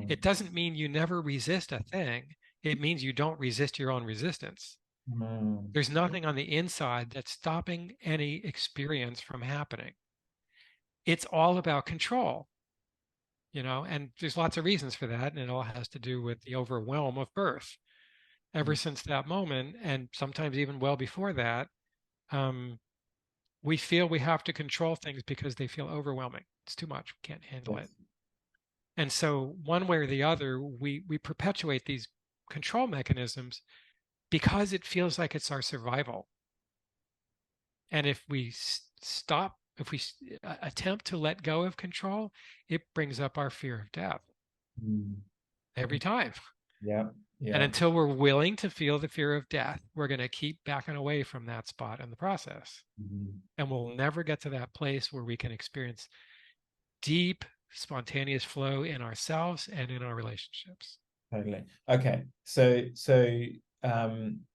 It doesn't mean you never resist a thing. It means you don't resist your own resistance. There's nothing on the inside that's stopping any experience from happening. It's all about control, and there's lots of reasons for that. And it all has to do with the overwhelm of birth. Ever since that moment, and sometimes even well before that, um, we feel we have to control things because they feel overwhelming. It's too much. We can't handle it. Yes. And so one way or the other, we perpetuate these control mechanisms because it feels like it's our survival. And if we stop, if we attempt to let go of control, it brings up our fear of death Mm. every time. Yeah. And Yeah. until we're willing to feel the fear of death, we're going to keep backing away from that spot in the process. Mhm. And we'll never get to that place where we can experience deep, spontaneous flow in ourselves and in our relationships. Totally. Okay. So um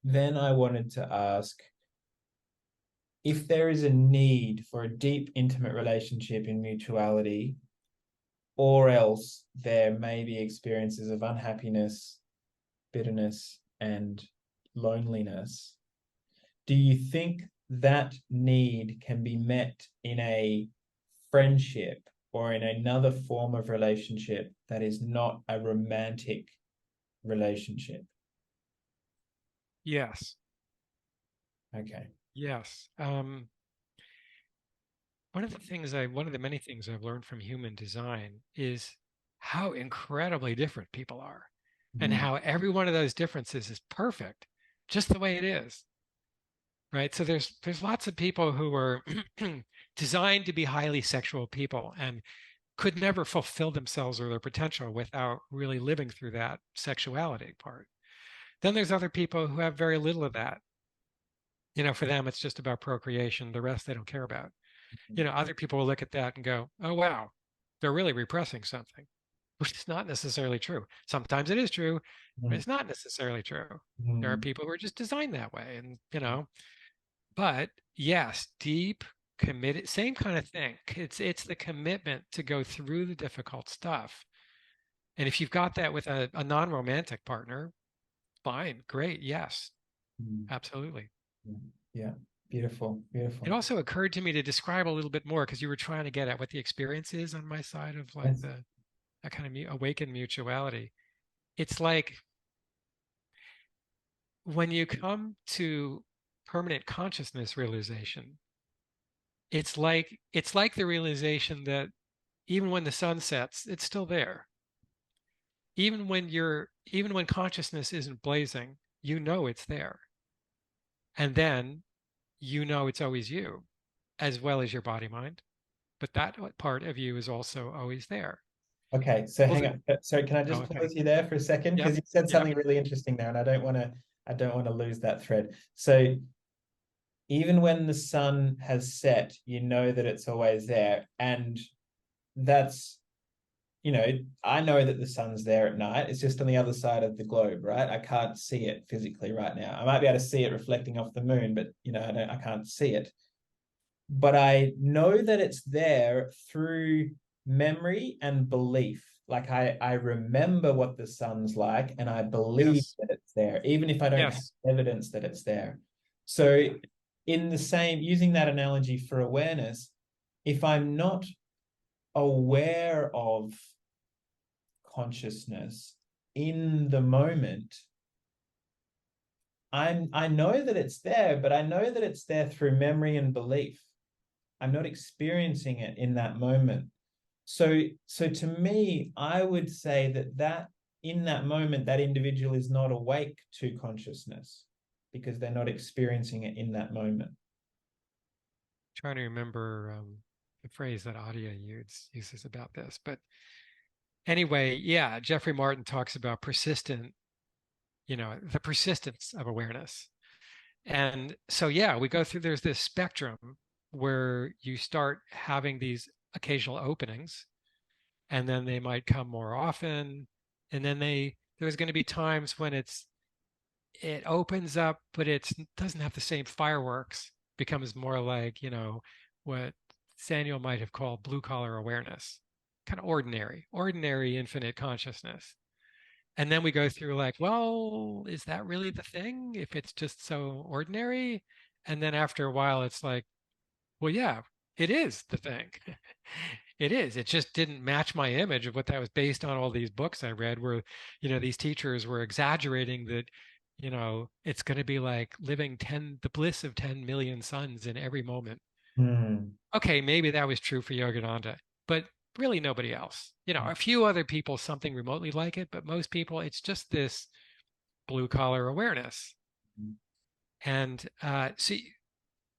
then I wanted to ask if there is a need for a deep, intimate relationship in mutuality, or else there may be experiences of unhappiness, bitterness, and loneliness. Do you think that need can be met in a friendship or in another form of relationship that is not a romantic relationship? Yes. Okay. Yes. One of the many things I've learned from human design is how incredibly different people are and Mm. how every one of those differences is perfect, just the way it is. Right. So there's lots of people who are designed to be highly sexual people and could never fulfill themselves or their potential without really living through that sexuality part. Then there's other people who have very little of that. For them, it's just about procreation. The rest they don't care about. Other people will look at that and go, oh, wow, they're really repressing something, which is not necessarily true. Sometimes it is true, but Mm. it's not necessarily true. There are Mm. people who are just designed that way. But yes, deep, committed, same kind of thing. It's the commitment to go through the difficult stuff. And if you've got that with a non-romantic partner, fine, great, yes, Mm. absolutely. Yeah. Beautiful. It Beautiful. also occurred to me to describe a little bit more because you were trying to get at what the experience is on my side of like Yes. the that kind of awakened mutuality. It's like when you come to permanent consciousness realization, it's like the realization that even when the sun sets, it's still there. Even when consciousness isn't blazing, you know it's there. And then you know it's always you, as well as your body mind. But that part of you is also always there. Okay, so Well, hang on. Sorry, can I oh, just okay. pause you there for a second? Yep. Because you said Yep. something really interesting there, and I don't want to lose that thread. So even when the sun has set, you know that it's always there. And that's, I know that the sun's there at night. It's just on the other side of the globe, right? I can't see it physically right now. I might be able to see it reflecting off the moon, but I can't see it. But I know that it's there through memory and belief. Like I remember what the sun's like and I believe Yes. that it's there, even if I don't have Yes. evidence that it's there. So in the same, using that analogy for awareness, if I'm not aware of consciousness in the moment, I know that it's there, but I know that it's there through memory and belief. I'm not experiencing it in that moment. So to me, I would say that in that moment, that individual is not awake to consciousness because they're not experiencing it in that moment. Trying to remember the phrase that Adia uses about this. But anyway, yeah, Jeffrey Martin talks about the persistence of awareness. And so, yeah, we go through, there's this spectrum where you start having these occasional openings, and then they might come more often. And then there's going to be times when it opens up, but it doesn't have the same fireworks, becomes more like, what Samuel might have called blue collar awareness, kind of ordinary infinite consciousness. And then we go through like, well, is that really the thing if it's just so ordinary? And then after a while, it's like, well, yeah, it is the thing. It is. It just didn't match my image of what that was based on all these books I read where, these teachers were exaggerating that it's going to be like living the bliss of 10 million suns in every moment. Mm, Okay, maybe that was true for Yogananda, but really nobody else. A few other people, something remotely like it, but most people, it's just this blue collar awareness. And so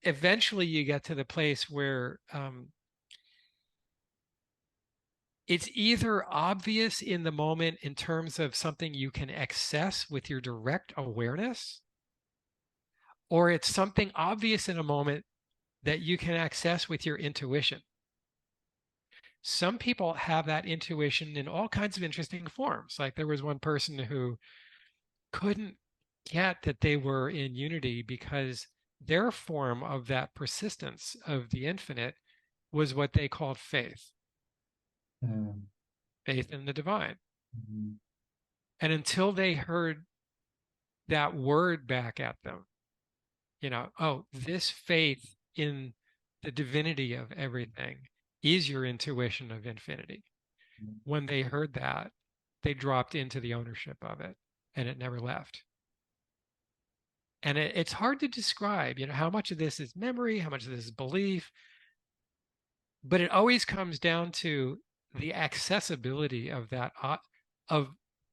eventually you get to the place where it's either obvious in the moment in terms of something you can access with your direct awareness, or it's something obvious in a moment that you can access with your intuition. Some people have that intuition in all kinds of interesting forms. Like there was one person who couldn't get that they were in unity because their form of that persistence of the infinite was what they called faith, mm, faith in the divine. mm, And until they heard that word back at them, oh, this faith in the divinity of everything is your intuition of infinity. mm, When they heard that, they dropped into the ownership of it and it never left. And it's hard to describe, how much of this is memory, how much of this is belief, but it always comes down to the accessibility of of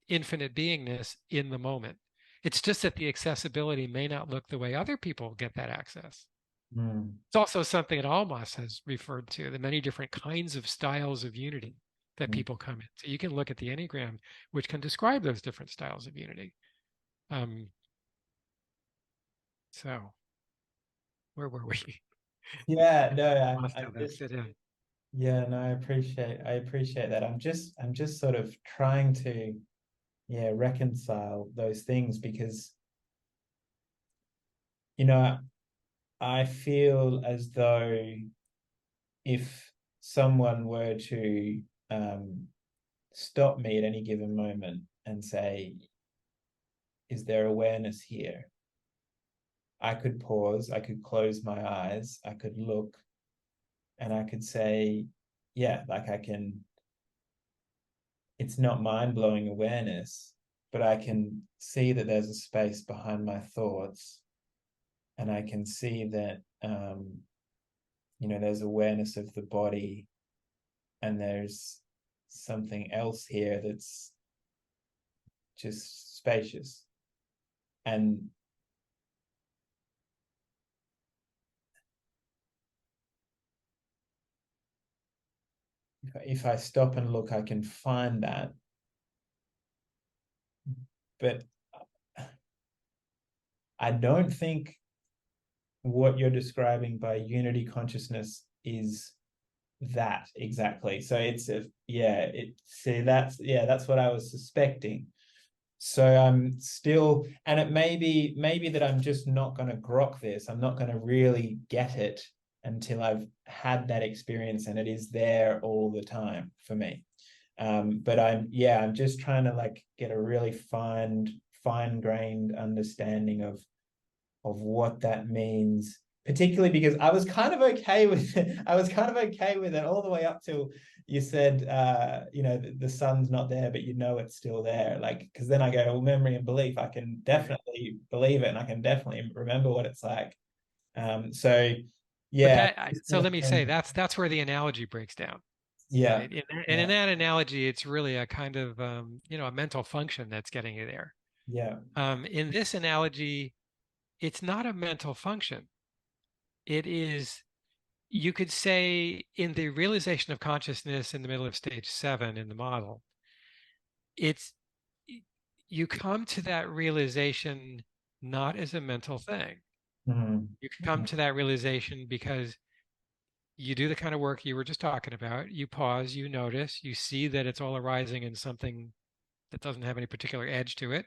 infinite beingness in the moment. It's just that the accessibility may not look the way other people get that access. mm, It's also something that Almas has referred to, the many different kinds of styles of unity that mm. people come in. So you can look at the Enneagram, which can describe those different styles of unity. Um, so where were we? Yeah, no, Lost I how that just, fit in. yeah, no, I appreciate that. I'm just sort of trying to, yeah, reconcile those things because, you know, I feel as though if someone were to um, stop me at any given moment and say, is there awareness here? I could pause, I could close my eyes, I could look, and I could say, yeah, like I can, it's not mind blowing awareness, but I can see that there's a space behind my thoughts, and I can see that, there's awareness of the body, and there's something else here that's just spacious. And if I stop and look, I can find that. But I don't think what you're describing by unity consciousness is that exactly. So it's a, yeah, it see that's what I was suspecting. So I'm still, and it maybe that I'm just not going to grok this. I'm not going to really get it until I've had that experience and it is there all the time for me. But I'm just trying to like get a really fine-grained understanding of what that means, particularly because I was kind of okay with it. I was kind of okay with it all the way up till you said, the sun's not there, but it's still there. Like, because then I go, well, memory and belief, I can definitely believe it and I can definitely remember what it's like. So But yeah, so let me say that's where the analogy breaks down, yeah, right? And in yeah, that analogy, it's really a kind of a mental function that's getting you there. yeah. In this analogy, it's not a mental function. It is, you could say, in the realization of consciousness in the middle of stage 7 in the model, it's you come to that realization not as a mental thing. Mm, You come to that realization because you do the kind of work you were just talking about. You pause, you notice, you see that it's all arising in something that doesn't have any particular edge to it.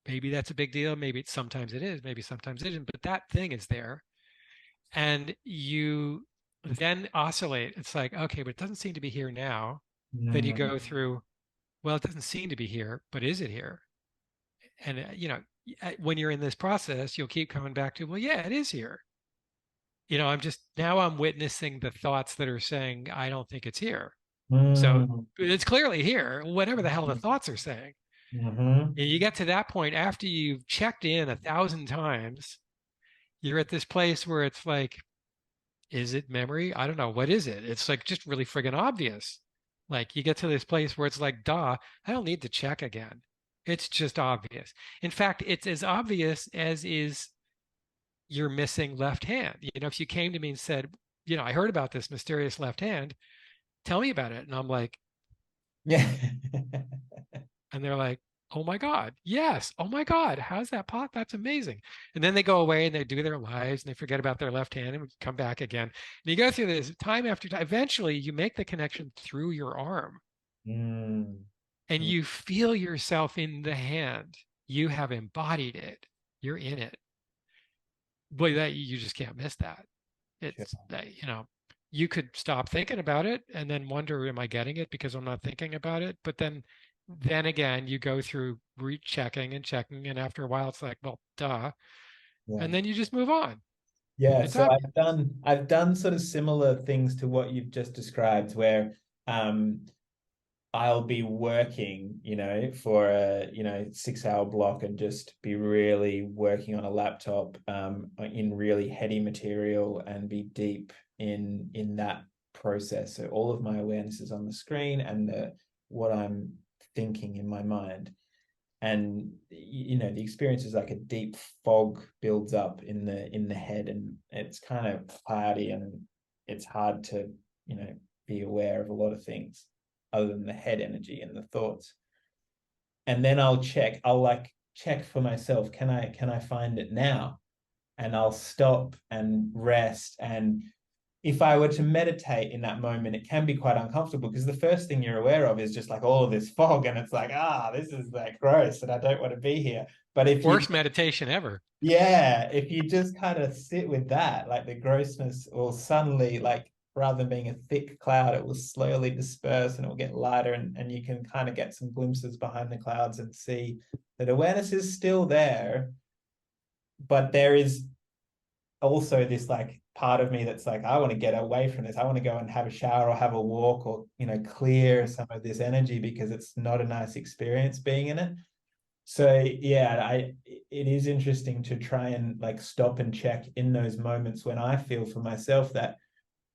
Maybe that's a big deal. Maybe sometimes it is. Maybe sometimes it isn't. But that thing is there. And you then oscillate. It's like, okay, but it doesn't seem to be here now. Then you mm, go through, well, it doesn't seem to be here, but is it here? And, when you're in this process, you'll keep coming back to, well, yeah, it is here. I'm witnessing the thoughts that are saying, I don't think it's here. So mm, it's clearly here, whatever the hell the thoughts are saying. Mm-hmm. And you get to that point after you've checked in 1,000 times, you're at this place where it's like, is it memory? I don't know. What is it? It's like just really friggin' obvious. Like you get to this place where it's like, duh, I don't need to check again. It's just obvious. In fact, it's as obvious as is your missing left hand. If you came to me and said, I heard about this mysterious left hand, tell me about it. And I'm like, Yeah. and they're like, oh my God, yes. Oh my God, how's that pop? That's amazing. And then they go away and they do their lives and they forget about their left hand and we come back again. And you go through this time after time. Eventually, you make the connection through your arm Mm. and you feel yourself in the hand. You have embodied it. You're in it. Boy, that you just can't miss that. Sure. It's that, you could stop thinking about it and then wonder, am I getting it because I'm not thinking about it? But then again, you go through rechecking and checking, and after a while, it's like, well, duh, Yeah. and then you just move on. Yeah, It's so obvious. I've done sort of similar things to what you've just described, where um I'll be working, for a 6 hour block and just be really working on a laptop in really heady material and be deep in that process. So all of my awareness is on the screen and what I'm thinking in my mind. And the experience is like a deep fog builds up in the head, and it's kind of cloudy, and it's hard to be aware of a lot of things other than the head energy and the thoughts. And then I'll like check for myself, can I find it now? And I'll stop and rest. And if I were to meditate in that moment, it can be quite uncomfortable because the first thing you're aware of is just like all of this fog, and it's like, this is like gross, and I don't want to be here. But if you, Worst meditation ever. yeah, if you just kind of sit with that, like the grossness will suddenly, like, rather than being a thick cloud, it will slowly disperse and it will get lighter, and you can kind of get some glimpses behind the clouds and see that awareness is still there, but there is also this like part of me that's like, I want to get away from this. I want to go and have a shower or have a walk or clear Mhm. some of this energy because it's not a nice experience being in it. So yeah, it is interesting to try and like stop and check in those moments when I feel for myself that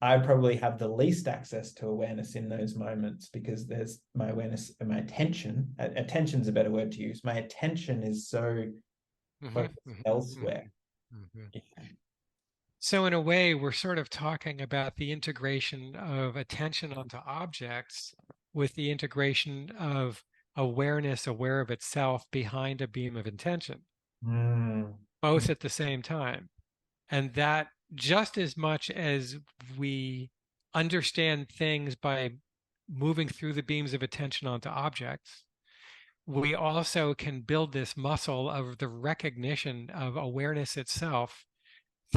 I probably have the least access to awareness in those moments, because there's my awareness and my attention. Attention's a better word to use. My attention is so Mhm, focused mhm, elsewhere. mhm, mhm. Yeah. So, in a way, we're sort of talking about the integration of attention onto objects with the integration of awareness aware of itself behind a beam of intention, Mm. both at the same time. And that just as much as we understand things by moving through the beams of attention onto objects, we also can build this muscle of the recognition of awareness itself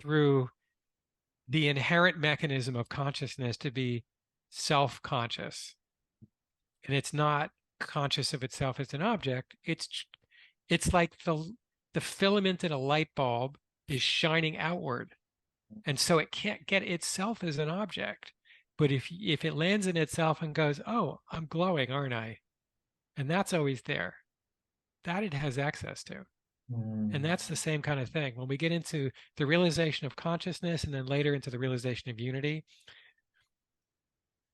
through the inherent mechanism of consciousness to be self-conscious. And it's not conscious of itself as an object. It's like the filament in a light bulb is shining outward. And so it can't get itself as an object. But if it lands in itself and goes, oh, I'm glowing, aren't I? And that's always there. That it has access to. And Mm. that's the same kind of thing. When we get into the realization of consciousness and then later into the realization of unity,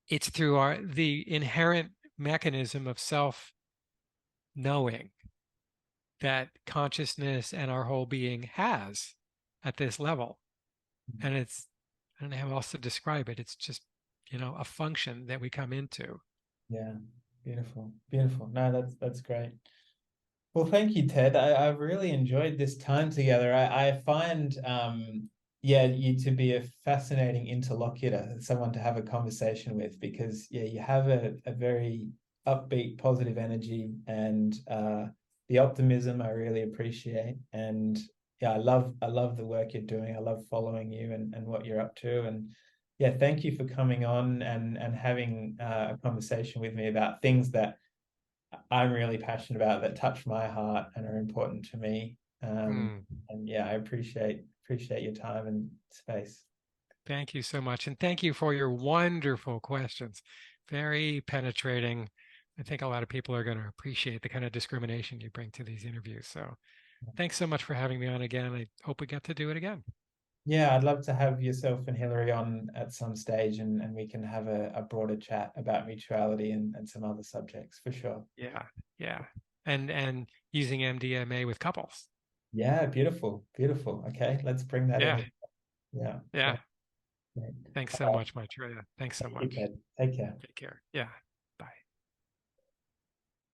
it's through the inherent mechanism of self knowing that consciousness and our whole being has at this level. And I don't know how else to describe it. It's just, a function that we come into. Yeah, beautiful, beautiful. No, that's great. Well, thank you, Ted. I've really enjoyed this time together. I find, yeah, you to be a fascinating interlocutor, someone to have a conversation with, because, yeah, you have a very upbeat, positive energy, and the optimism I really appreciate. And yeah, I love the work you're doing. I love following you and what you're up to. And yeah, thank you for coming on and having a conversation with me about things that I'm really passionate about, that touch my heart and are important to me. Hmm. And yeah, I appreciate your time and space. Thank you so much. And thank you for your wonderful questions. Very penetrating, I think a lot of people are going to appreciate the kind of discrimination you bring to these interviews. So thanks so much for having me on again. I hope we get to do it again. Yeah, I'd love to have yourself and Hillary on at some stage, and we can have a broader chat about mutuality and some other subjects for sure. Yeah, yeah. And using MDMA with couples. Yeah, beautiful, beautiful. Okay, let's bring that Yeah, in. Yeah, yeah. great, great. Thanks so All right, much, Maitreya. Thanks so thank you, much. Ted. Take care. Take care. Yeah.